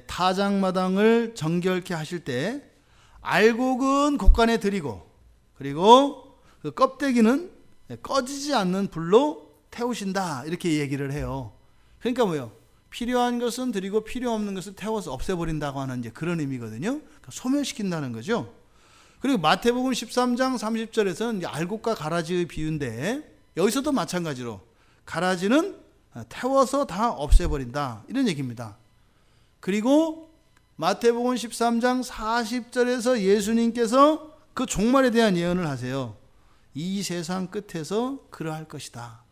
타작마당을 정결케 하실 때 알곡은 곳간에 드리고 그리고 그 껍데기는 꺼지지 않는 불로 태우신다 이렇게 얘기를 해요. 그러니까 뭐예요? 필요한 것은 드리고 필요 없는 것을 태워서 없애버린다고 하는 이제 그런 의미거든요. 그러니까 소멸시킨다는 거죠. 그리고 마태복음 13장 30절에서는 이제 알곡과 가라지의 비유인데 여기서도 마찬가지로 가라지는 태워서 다 없애버린다 이런 얘기입니다. 그리고 마태복음 13장 40절에서 예수님께서 그 종말에 대한 예언을 하세요. 이 세상 끝에서 그러할 것이다.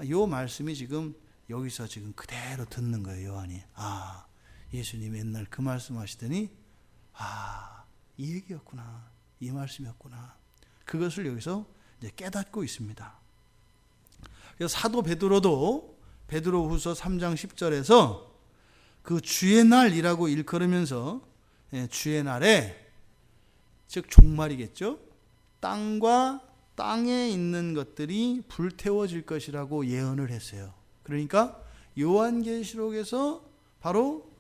이 말씀이 지금 여기서 지금 그대로 듣는 거예요. 요한이. 아, 예수님이 옛날 그 말씀하시더니 이 얘기였구나. 이 말씀이었구나. 그것을 여기서 이제 깨닫고 있습니다. 그래서 사도 베드로도 베드로후서 3장 10절에서 그 주의 날이라고 일컬으면서 주의 날에 즉 종말이겠죠. 땅과 땅에 있는 것들이 불태워질 것이라고 예언을 했어요. 그러니까 요한계시록에서 바로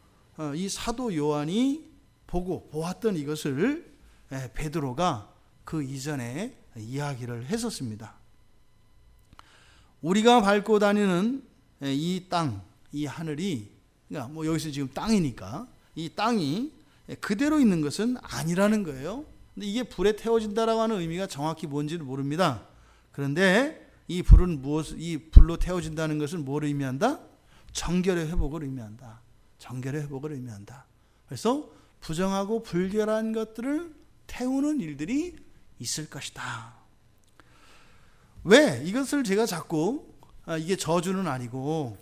이 사도 요한이 보았던 이것을 베드로가 그 이전에 이야기를 했었습니다. 우리가 밟고 다니는 이 땅, 이 하늘이, 그러니까 뭐 여기서 지금 땅이니까 이 땅이 그대로 있는 것은 아니라는 거예요. 근데 이게 불에 태워진다라고 하는 의미가 정확히 뭔지는 모릅니다. 그런데 이 불로 태워진다는 것은 뭘 의미한다? 정결의 회복을 의미한다. 정결의 회복을 의미한다. 그래서 부정하고 불결한 것들을 태우는 일들이 있을 것이다. 왜 이것을 제가 자꾸 이게 저주는 아니고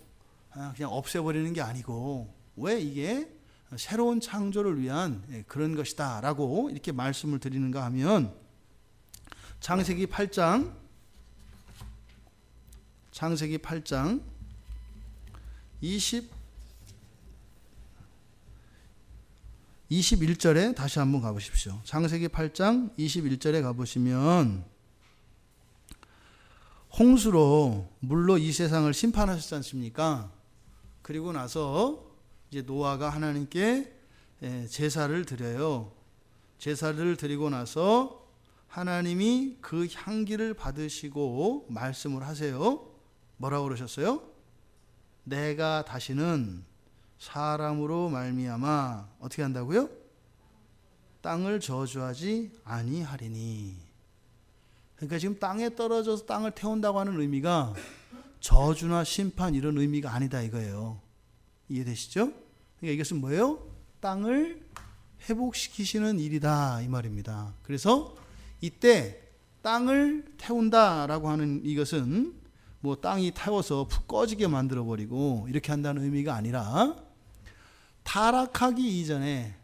그냥 없애버리는 게 아니고 왜 이게 새로운 창조를 위한 그런 것이다 라고 이렇게 말씀을 드리는가 하면 창세기 8장 21절에 다시 한번 가보십시오. 창세기 8장 21절에 가보시면 홍수로 물로 이 세상을 심판하셨지 않습니까? 그리고 나서 이제 노아가 하나님께 제사를 드려요. 제사를 드리고 나서 하나님이 그 향기를 받으시고 말씀을 하세요. 뭐라고 그러셨어요? 내가 다시는 사람으로 말미암아 어떻게 한다고요? 땅을 저주하지 아니하리니. 그러니까 지금 땅에 떨어져서 땅을 태운다고 하는 의미가 저주나 심판 이런 의미가 아니다 이거예요. 이해되시죠? 그러니까 이것은 뭐예요? 땅을 회복시키시는 일이다 이 말입니다. 그래서 이때 땅을 태운다라고 하는 이것은 뭐 땅이 태워서 푹 꺼지게 만들어버리고 이렇게 한다는 의미가 아니라 타락하기 이전에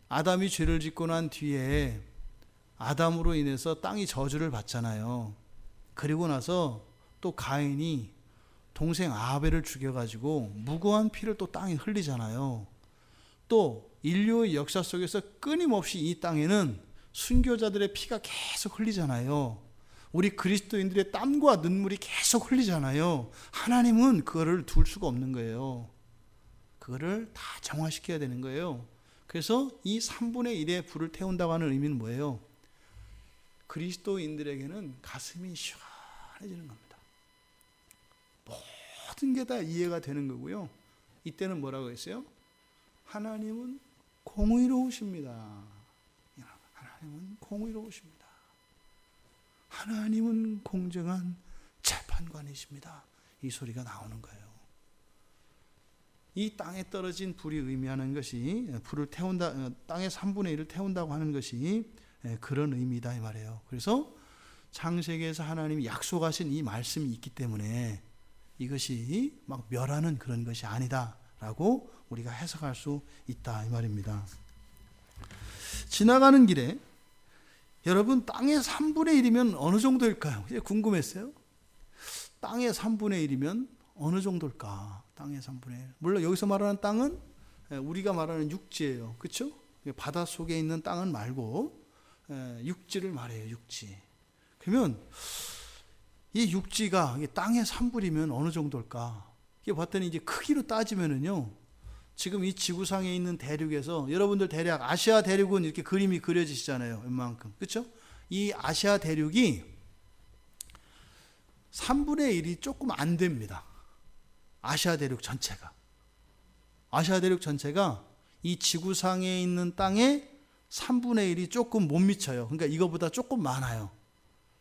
아담이 죄를 짓고 난 뒤에 아담으로 인해서 땅이 저주를 받잖아요. 그리고 나서 또 가인이 동생 아벨을 죽여가지고 무고한 피를 또 땅에 흘리잖아요. 또 인류의 역사 속에서 끊임없이 이 땅에는 순교자들의 피가 계속 흘리잖아요. 우리 그리스도인들의 땀과 눈물이 계속 흘리잖아요. 하나님은 그거를 둘 수가 없는 거예요. 그거를 다 정화시켜야 되는 거예요. 그래서 이 3분의 1의 불을 태운다고 하는 의미는 뭐예요? 그리스도인들에게는 가슴이 시원해지는 겁니다. 모든 게 다 이해가 되는 거고요. 이때는 뭐라고 했어요? 하나님은 공의로우십니다. 하나님은 공의로우십니다. 하나님은 공정한 재판관이십니다. 이 소리가 나오는 거예요. 이 땅에 떨어진 불이 의미하는 것이 불을 태운다, 땅의 3분의 1을 태운다고 하는 것이 그런 의미다 이 말이에요. 그래서 창세기에서 하나님이 약속하신 이 말씀이 있기 때문에 이것이 막 멸하는 그런 것이 아니다라고 우리가 해석할 수 있다 이 말입니다. 지나가는 길에 여러분 땅의 3분의 1이면 어느 정도일까요? 궁금했어요. 땅의 3분의 1이면 어느 정도일까? 땅의 3분의 1. 물론 여기서 말하는 땅은 우리가 말하는 육지예요. 그렇죠? 바다 속에 있는 땅은 말고 육지를 말해요. 육지. 그러면 이 육지가 땅의 3분이면 어느 정도일까? 이게 봤더니 이제 크기로 따지면은요. 지금 이 지구상에 있는 대륙에서 여러분들 대략 아시아 대륙은 이렇게 그림이 그려지시잖아요. 웬만큼. 그렇죠? 이 아시아 대륙이 3분의 1이 조금 안 됩니다. 아시아 대륙 전체가 이 지구상에 있는 땅의 3분의 1이 조금 못 미쳐요. 그러니까 이거보다 조금 많아요.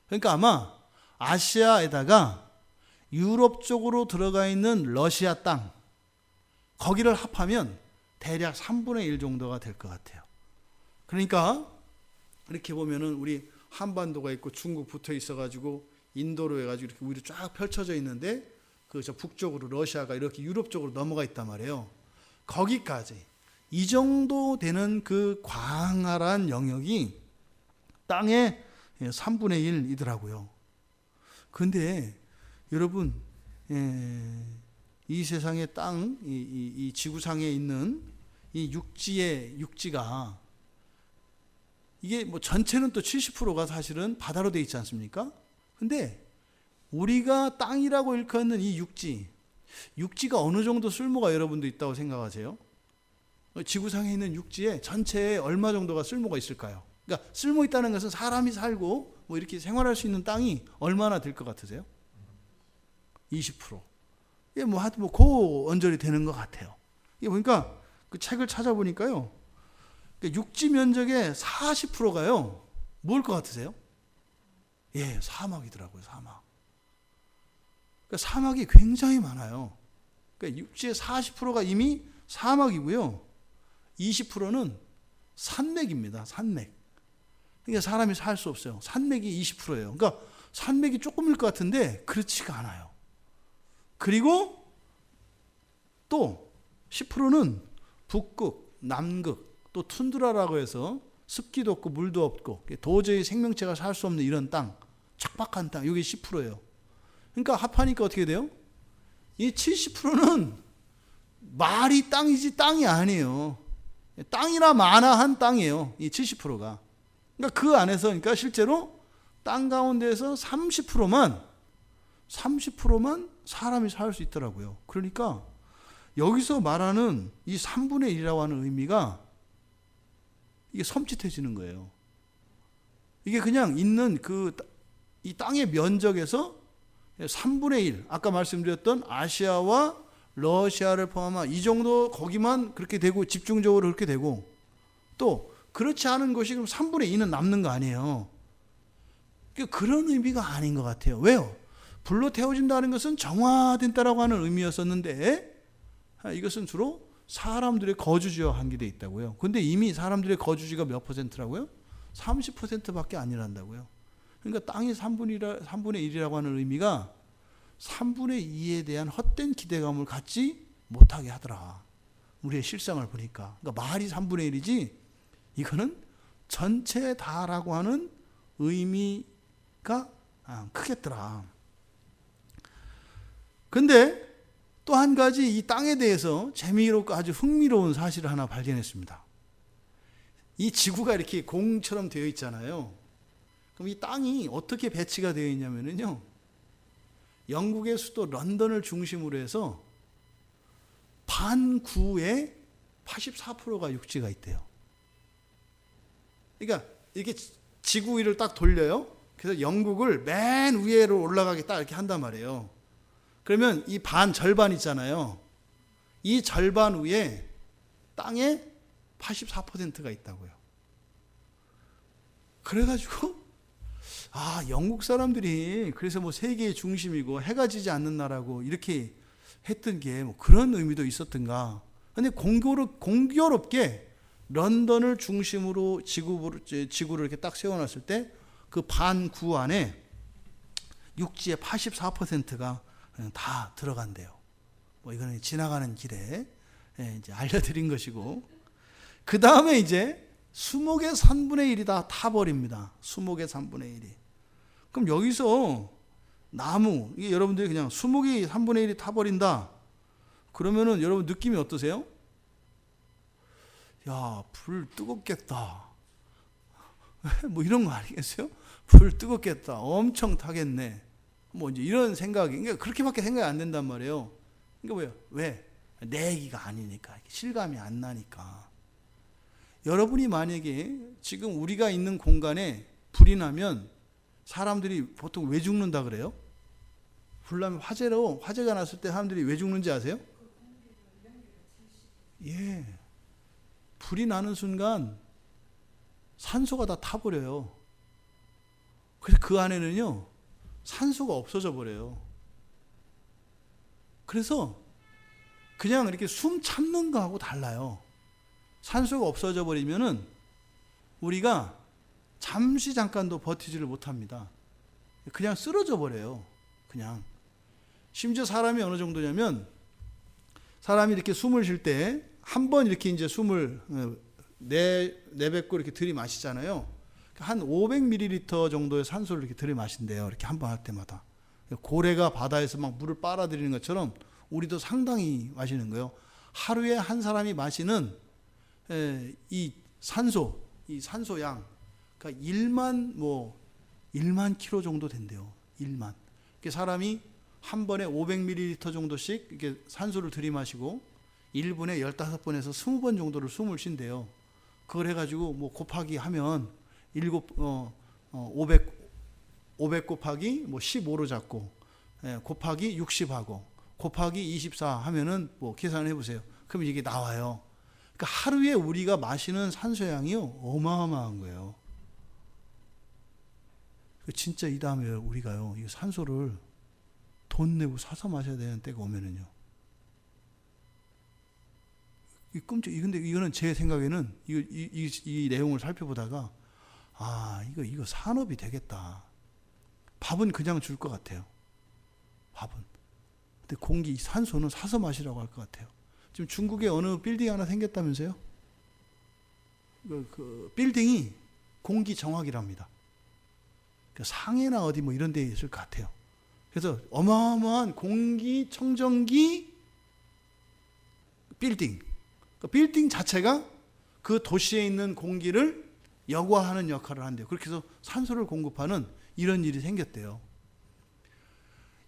그러니까 아마 아시아에다가 유럽 쪽으로 들어가 있는 러시아 땅, 거기를 합하면 대략 3분의 1 정도가 될 것 같아요. 그러니까 이렇게 보면은 우리 한반도가 있고 중국 붙어 있어가지고 인도로 해가지고 이렇게 우리 쫙 펼쳐져 있는데 그 저 북쪽으로 러시아가 이렇게 유럽 쪽으로 넘어가 있단 말이에요. 거기까지 이 정도 되는 그 광활한 영역이 땅의 3분의 1이더라고요. 근데 여러분, 이 세상의 땅, 이 지구상에 있는 이 육지가 이게 뭐 전체는 또 70%가 사실은 바다로 돼 있지 않습니까? 근데 우리가 땅이라고 일컫는 이 육지가 어느 정도 쓸모가 여러분도 있다고 생각하세요? 지구상에 있는 육지에 전체에 얼마 정도가 쓸모가 있을까요? 그러니까 쓸모 있다는 것은 사람이 살고 뭐 이렇게 생활할 수 있는 땅이 얼마나 될 것 같으세요? 20%. 이게 뭐 하여튼 뭐 그 언저리 되는 것 같아요. 이게 보니까 그 책을 찾아보니까요. 육지 면적의 40%가요. 뭘 것 같으세요? 예, 사막이더라고요. 사막. 그러니까 사막이 굉장히 많아요. 그러니까 육지의 40%가 이미 사막이고요. 20%는 산맥입니다. 산맥. 그러니까 사람이 살 수 없어요. 산맥이 20%예요. 그러니까 산맥이 조금일 것 같은데 그렇지가 않아요. 그리고 또 10%는 북극, 남극, 또 툰드라라고 해서 습기도 없고 물도 없고 도저히 생명체가 살 수 없는 이런 땅, 척박한 땅, 이게 10%예요. 그러니까 합하니까 어떻게 돼요? 이 70%는 말이 땅이지 땅이 아니에요. 땅이나 마나한 땅이에요. 이 70%가. 그러니까 그 안에서 그러니까 실제로 땅 가운데에서 30%만 사람이 살 수 있더라고요. 그러니까 여기서 말하는 이 3분의 1이라고 하는 의미가 이게 섬찟해지는 거예요. 이게 그냥 있는 이 땅의 면적에서 3분의 1, 아까 말씀드렸던 아시아와 러시아를 포함한 이 정도 거기만 그렇게 되고 집중적으로 그렇게 되고 또 그렇지 않은 것이 그럼 3분의 2는 남는 거 아니에요. 그런 의미가 아닌 것 같아요. 왜요? 불로 태워진다는 것은 정화된다라고 하는 의미였었는데 이것은 주로 사람들의 거주지와 관계되어 있다고요. 근데 이미 사람들의 거주지가 몇 %라고요? 30%밖에 아니란다고요. 그러니까 땅이 3분의 1이라고 하는 의미가 3분의 2에 대한 헛된 기대감을 갖지 못하게 하더라. 우리의 실상을 보니까. 그러니까 말이 3분의 1이지 이거는 전체 다라고 하는 의미가 크겠더라. 근데 또 한 가지 이 땅에 대해서 재미있고 아주 흥미로운 사실을 하나 발견했습니다. 이 지구가 이렇게 공처럼 되어 있잖아요. 그럼 이 땅이 어떻게 배치가 되어 있냐면요. 영국의 수도 런던을 중심으로 해서 반구에 84%가 육지가 있대요. 그러니까 이렇게 지구 위를 딱 돌려요. 그래서 영국을 맨 위로 올라가게 딱 이렇게 한단 말이에요. 그러면 이 절반 있잖아요. 이 절반 위에 땅에 84%가 있다고요. 그래가지고 영국 사람들이 그래서 뭐 세계의 중심이고 해가 지지 않는 나라고 이렇게 했던 게 뭐 그런 의미도 있었던가. 근데 공교롭게 런던을 중심으로 지구를 이렇게 딱 세워놨을 때 그 반구 안에 육지의 84%가 다 들어간대요. 뭐 이거는 지나가는 길에 이제 알려드린 것이고, 그 다음에 이제 수목의 3분의 1이 다 타버립니다. 수목의 3분의 1이. 그럼 여기서 나무, 이게 여러분들이 그냥 수목이 3분의 1이 타버린다. 그러면은 여러분 느낌이 어떠세요? 야, 불 뜨겁겠다. 뭐 이런 거 아니겠어요? 불 뜨겁겠다. 엄청 타겠네. 뭐 이제 이런 생각이, 그러니까 그렇게밖에 생각이 안 된단 말이에요. 그러니까 왜? 내 얘기가 아니니까. 실감이 안 나니까. 여러분이 만약에 지금 우리가 있는 공간에 불이 나면 사람들이 보통 왜 죽는다 그래요? 불나면 화재가 났을 때 사람들이 왜 죽는지 아세요? 예. 불이 나는 순간 산소가 다 타버려요. 그래서 그 안에는요, 산소가 없어져 버려요. 그래서 그냥 이렇게 숨 참는 거하고 달라요. 산소가 없어져 버리면은 우리가 잠깐도 버티지를 못합니다. 그냥 쓰러져 버려요. 그냥. 심지어 사람이 어느 정도냐면, 사람이 이렇게 숨을 쉴 때 한 번 이렇게 이제 숨을 내뱉고 이렇게 들이마시잖아요. 한 500ml 정도의 산소를 이렇게 들이마신대요. 이렇게 한 번 할 때마다. 고래가 바다에서 막 물을 빨아들이는 것처럼 우리도 상당히 마시는 거예요. 하루에 한 사람이 마시는 이 산소양, 그러니까 1만 킬로 정도 된대요. 1만. 사람이 한 번에 500ml 정도씩 이렇게 산소를 들이마시고 1분에 15번에서 20번 정도를 숨을 쉰대요. 그걸 해가지고 뭐 곱하기 하면 500 곱하기 뭐 15로 잡고, 곱하기 60하고 곱하기 24 하면은 뭐 계산해 보세요. 그럼 이게 나와요. 그러니까 하루에 우리가 마시는 산소량이요, 어마어마한 거예요. 진짜 이 다음에 우리가요, 이 산소를 돈 내고 사서 마셔야 되는 때가 오면은요, 근데 이거는 제 생각에는 이 내용을 살펴보다가 이거 산업이 되겠다. 밥은 그냥 줄 것 같아요. 밥은. 근데 산소는 사서 마시라고 할 것 같아요. 지금 중국에 어느 빌딩 하나 생겼다면서요? 그 빌딩이 공기 정화기랍니다. 상해나 어디 뭐 이런 데 있을 것 같아요. 그래서 어마어마한 공기 청정기 빌딩. 그 빌딩 자체가 그 도시에 있는 공기를 여과하는 역할을 한대요. 그렇게 해서 산소를 공급하는 이런 일이 생겼대요.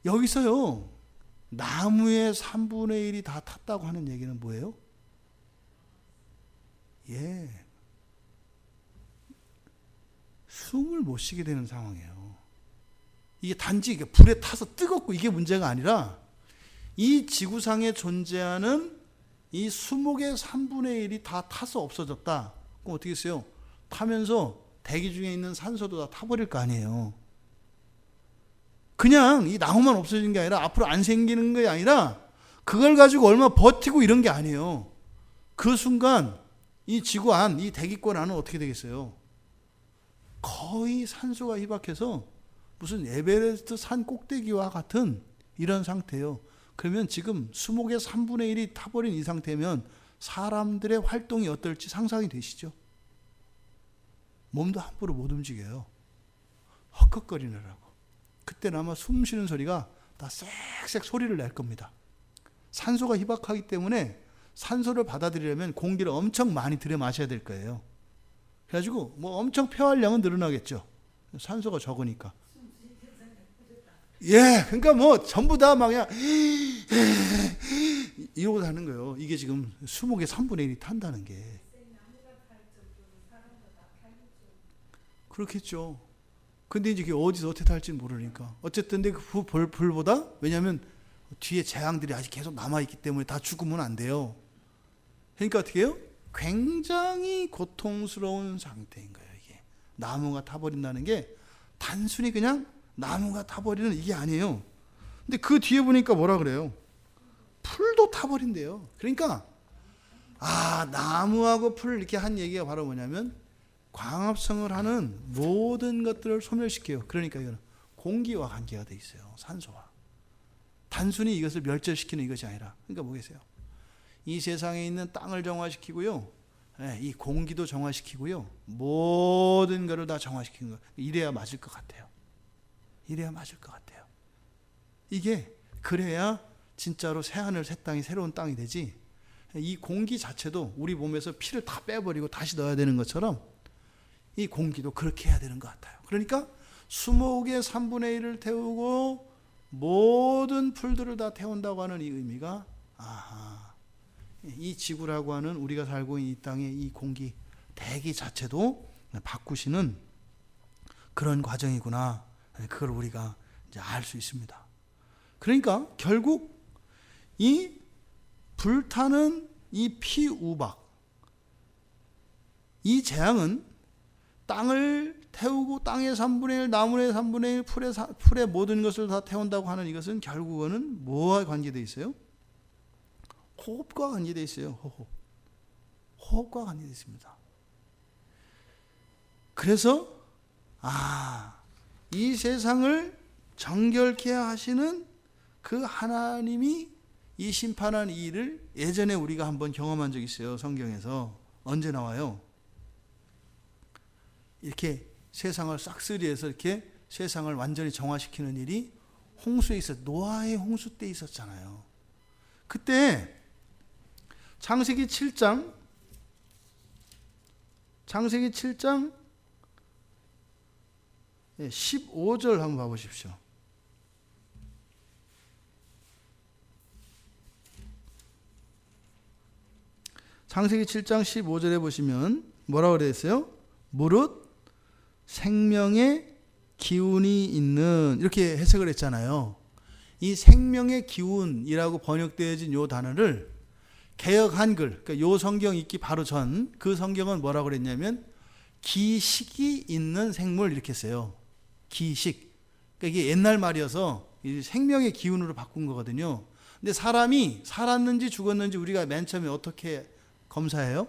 여기서요, 나무의 3분의 1이 다 탔다고 하는 얘기는 뭐예요? 예. 숨을 못 쉬게 되는 상황이에요. 이게 단지 불에 타서 뜨겁고 이게 문제가 아니라, 이 지구상에 존재하는 이 수목의 3분의 1이 다 타서 없어졌다. 그럼 어떻게 했어요? 타면서 대기 중에 있는 산소도 다 타버릴 거 아니에요. 그냥 이 나무만 없어지는 게 아니라, 앞으로 안 생기는 게 아니라, 그걸 가지고 얼마 버티고 이런 게 아니에요. 그 순간 이 지구 안, 이 대기권 안은 어떻게 되겠어요? 거의 산소가 희박해서 무슨 에베레스트 산 꼭대기와 같은 이런 상태예요. 그러면 지금 수목의 3분의 1이 타버린 이 상태면 사람들의 활동이 어떨지 상상이 되시죠? 몸도 함부로 못 움직여요. 헉헉거리느라고. 그때는 아마 숨 쉬는 소리가 다 쌕쌕 소리를 낼 겁니다. 산소가 희박하기 때문에 산소를 받아들이려면 공기를 엄청 많이 들여 마셔야 될 거예요. 그래가지고 뭐 엄청 폐활량은 늘어나겠죠. 산소가 적으니까. 예, 그러니까 뭐 전부 다 막 그냥 이러고 사는 거예요. 이게 지금 수목의 3분의 1이 탄다는 게. 그렇겠죠. 근데 이제 그게 어디서 어떻게 탈지 모르니까. 어쨌든 근데 그 불보다, 왜냐하면 뒤에 재앙들이 아직 계속 남아있기 때문에 다 죽으면 안 돼요. 그러니까 어떻게 해요? 굉장히 고통스러운 상태인 거예요. 이게 나무가 타버린다는 게 단순히 그냥 나무가 타버리는 이게 아니에요. 근데 그 뒤에 보니까 뭐라 그래요? 풀도 타버린대요. 그러니까 나무하고 풀 이렇게 한 얘기가 바로 뭐냐면, 광합성을 하는 모든 것들을 소멸시켜요. 그러니까 이거는 공기와 관계가 돼 있어요. 산소와. 단순히 이것을 멸절시키는 이것이 아니라, 그러니까 뭐겠어요? 이 세상에 있는 땅을 정화시키고요, 이 공기도 정화시키고요, 모든 것을 다 정화시키는 거. 이래야 맞을 것 같아요. 이래야 맞을 것 같아요. 이게 그래야 진짜로 새하늘 새 땅이 새로운 땅이 되지, 이 공기 자체도 우리 몸에서 피를 다 빼버리고 다시 넣어야 되는 것처럼 이 공기도 그렇게 해야 되는 것 같아요. 그러니까 수목의 3분의 1을 태우고 모든 풀들을 다 태운다고 하는 이 의미가, 이 지구라고 하는 우리가 살고 있는 이 땅의 이 공기, 대기 자체도 바꾸시는 그런 과정이구나. 그걸 우리가 이제 알 수 있습니다. 그러니까 결국 이 불타는 이 피우박, 이 재앙은 땅을 태우고 땅의 3분의 1, 나무의 3분의 1, 풀의 모든 것을 다 태운다고 하는 이것은 결국은 뭐와 관계되어 있어요? 호흡과 관계되어 있어요. 호흡과 관계되어 있습니다. 그래서 이 세상을 정결케 하시는 그 하나님이 이 심판한 이 일을 예전에 우리가 한번 경험한 적이 있어요. 성경에서. 언제 나와요? 이렇게 세상을 싹쓸이해서 이렇게 세상을 완전히 정화시키는 일이 홍수에 노아의 홍수 때 있었잖아요. 그때 창세기 7장 15절 한번 봐보십시오. 창세기 7장 15절에 보시면 뭐라고 그랬어요? 무릇 생명의 기운이 있는, 이렇게 해석을 했잖아요. 이 생명의 기운이라고 번역되어진 이 단어를 개역 한글, 그러니까 요 성경 읽기 바로 전 그 성경은 뭐라고 그랬냐면 기식이 있는 생물 이렇게 써요. 기식. 그러니까 이게 옛날 말이어서 생명의 기운으로 바꾼 거거든요. 근데 사람이 살았는지 죽었는지 우리가 맨 처음에 어떻게 검사해요?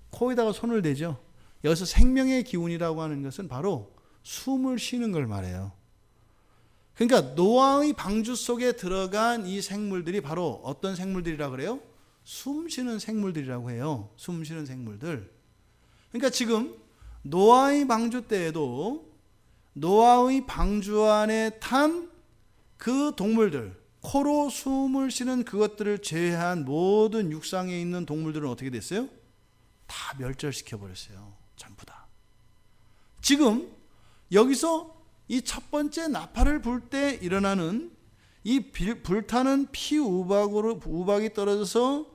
코에다가 손을 대죠. 여기서 생명의 기운이라고 하는 것은 바로 숨을 쉬는 걸 말해요. 그러니까 노아의 방주 속에 들어간 이 생물들이 바로 어떤 생물들이라고 그래요? 숨 쉬는 생물들이라고 해요. 숨 쉬는 생물들. 그러니까 지금 노아의 방주 때에도 노아의 방주 안에 탄 그 동물들, 코로 숨을 쉬는 그것들을 제외한 모든 육상에 있는 동물들은 어떻게 됐어요? 다 멸절시켜 버렸어요. 전부 다. 지금 여기서 이 첫 번째 나팔을 불 때 일어나는 이 불타는 우박이 떨어져서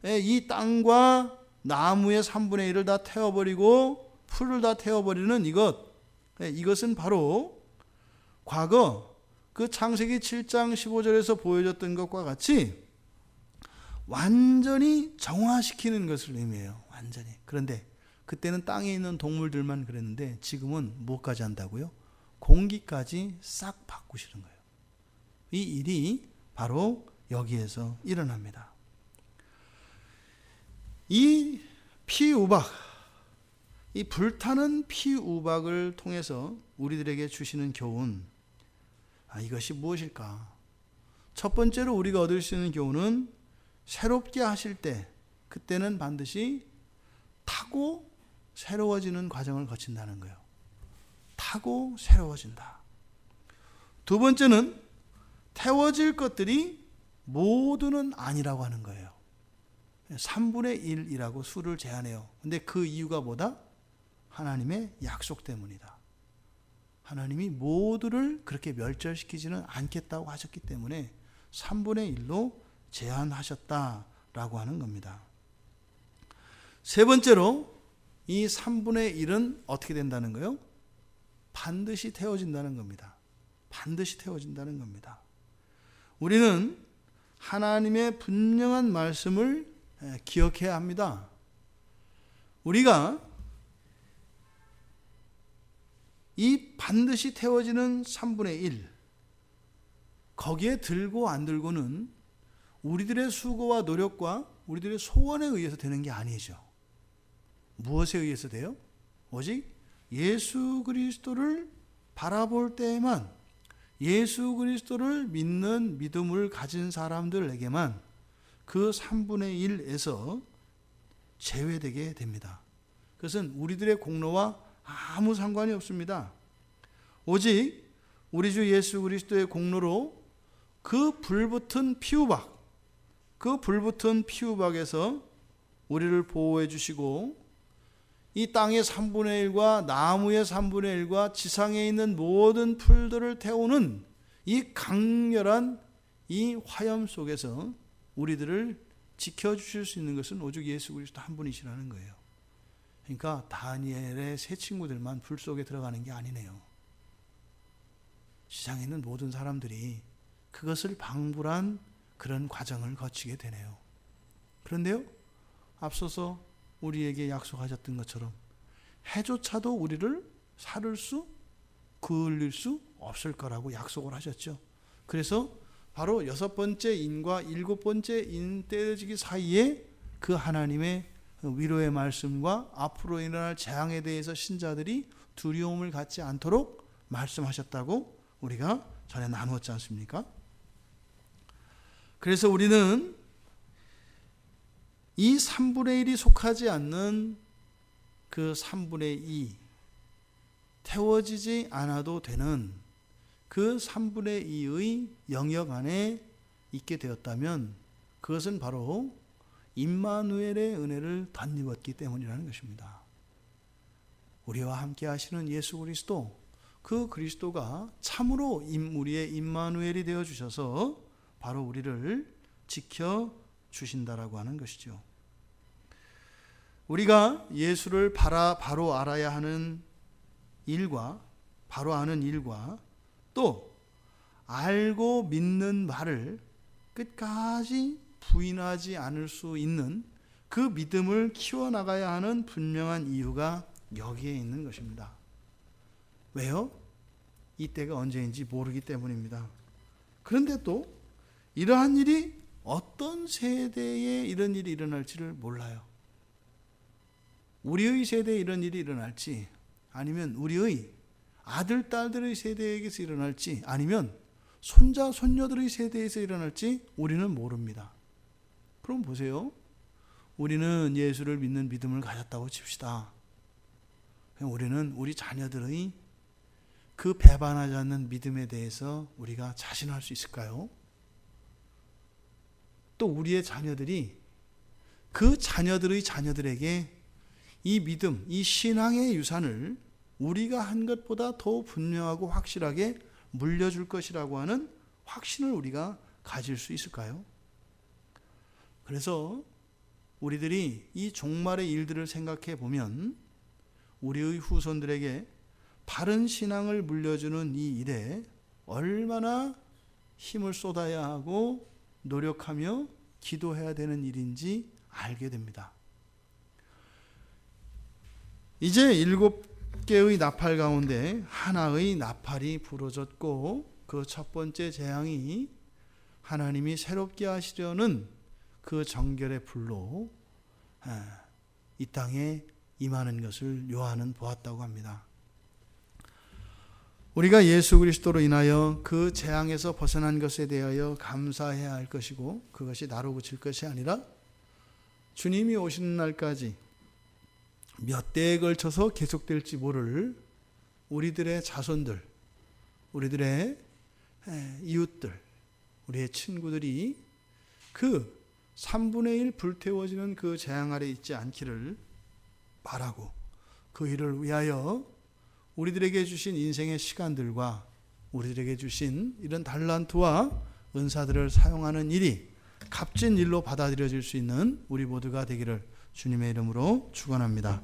이 땅과 나무의 3분의 1을 다 태워버리고 풀을 다 태워버리는 이것은 바로 과거 그 창세기 7장 15절에서 보여줬던 것과 같이 완전히 정화시키는 것을 의미해요. 완전히. 그런데 그때는 땅에 있는 동물들만 그랬는데 지금은 뭐까지 한다고요? 공기까지 싹 바꾸시는 거예요. 이 일이 바로 여기에서 일어납니다. 이 피우박, 이 불타는 피우박을 통해서 우리들에게 주시는 교훈, 이것이 무엇일까? 첫 번째로 우리가 얻을 수 있는 교훈은 새롭게 하실 때 그때는 반드시 타고 새로워지는 과정을 거친다는 거예요. 타고 새로워진다. 두 번째는 태워질 것들이 모두는 아니라고 하는 거예요. 3분의 1이라고 수를 제한해요. 근데 그 이유가 뭐다? 하나님의 약속 때문이다. 하나님이 모두를 그렇게 멸절시키지는 않겠다고 하셨기 때문에 3분의 1로 제한하셨다라고 하는 겁니다. 세 번째로 이 3분의 1은 어떻게 된다는 거예요? 반드시 태워진다는 겁니다. 반드시 태워진다는 겁니다. 우리는 하나님의 분명한 말씀을 기억해야 합니다. 우리가 이 반드시 태워지는 3분의 1, 거기에 들고 안 들고는 우리들의 수고와 노력과 우리들의 소원에 의해서 되는 게 아니죠. 무엇에 의해서 돼요? 오직 예수 그리스도를 바라볼 때에만, 예수 그리스도를 믿는 믿음을 가진 사람들에게만 그 3분의 1에서 제외되게 됩니다. 그것은 우리들의 공로와 아무 상관이 없습니다. 오직 우리 주 예수 그리스도의 공로로 그 불붙은 피우박, 그 불붙은 피우박에서 우리를 보호해 주시고 이 땅의 3분의 1과 나무의 3분의 1과 지상에 있는 모든 풀들을 태우는 이 강렬한 이 화염 속에서 우리들을 지켜주실 수 있는 것은 오직 예수 그리스도 한 분이시라는 거예요. 그러니까 다니엘의 세 친구들만 불 속에 들어가는 게 아니네요. 시장에 있는 모든 사람들이 그것을 방불한 그런 과정을 거치게 되네요. 그런데요, 앞서서 우리에게 약속하셨던 것처럼 해조차도 우리를 사를 수, 그을릴 수 없을 거라고 약속을 하셨죠. 그래서 바로 6번째 인과 7번째 인 떼어지기 사이에 그 하나님의 위로의 말씀과 앞으로 일어날 재앙에 대해서 신자들이 두려움을 갖지 않도록 말씀하셨다고 우리가 전에 나누었지 않습니까? 그래서 우리는 이 3분의 1이 속하지 않는 그 3분의 2, 태워지지 않아도 되는 그 3분의 2의 영역 안에 있게 되었다면 그것은 바로 임마누엘의 은혜를 덧입었기 때문이라는 것입니다. 우리와 함께 하시는 예수 그리스도, 그 그리스도가 참으로 우리의 임마누엘이 되어 주셔서 바로 우리를 지켜 주신다라고 하는 것이죠. 우리가 예수를 바로 알아야 하는 일과 바로 아는 일과 또 알고 믿는 바를 끝까지 부인하지 않을 수 있는 그 믿음을 키워나가야 하는 분명한 이유가 여기에 있는 것입니다. 왜요? 이때가 언제인지 모르기 때문입니다. 그런데 또 이러한 일이 어떤 세대에 이런 일이 일어날지를 몰라요. 우리의 세대에 이런 일이 일어날지, 아니면 우리의 아들, 딸들의 세대에게서 일어날지, 아니면 손자, 손녀들의 세대에서 일어날지 우리는 모릅니다. 그럼 보세요. 우리는 예수를 믿는 믿음을 가졌다고 칩시다. 우리는 우리 자녀들의 그 배반하지 않는 믿음에 대해서 우리가 자신할 수 있을까요? 또 우리의 자녀들이 그 자녀들의 자녀들에게 이 믿음, 이 신앙의 유산을 우리가 한 것보다 더 분명하고 확실하게 물려줄 것이라고 하는 확신을 우리가 가질 수 있을까요? 그래서 우리들이 이 종말의 일들을 생각해 보면 우리의 후손들에게 바른 신앙을 물려주는 이 일에 얼마나 힘을 쏟아야 하고 노력하며 기도해야 되는 일인지 알게 됩니다. 이제 7개의 나팔 가운데 하나의 나팔이 부러졌고 그 첫 번째 재앙이 하나님이 새롭게 하시려는 그 정결의 불로 이 땅에 임하는 것을 요한은 보았다고 합니다. 우리가 예수 그리스도로 인하여 그 재앙에서 벗어난 것에 대하여 감사해야 할 것이고, 그것이 나로 그칠 것이 아니라 주님이 오시는 날까지 몇 대에 걸쳐서 계속될지 모를 우리들의 자손들, 우리들의 이웃들, 우리의 친구들이 그 3분의 1 불태워지는 그 재앙 아래 있지 않기를 바라고, 그 일을 위하여 우리들에게 주신 인생의 시간들과 우리들에게 주신 이런 달란트와 은사들을 사용하는 일이 값진 일로 받아들여질 수 있는 우리 모두가 되기를 주님의 이름으로 축원합니다.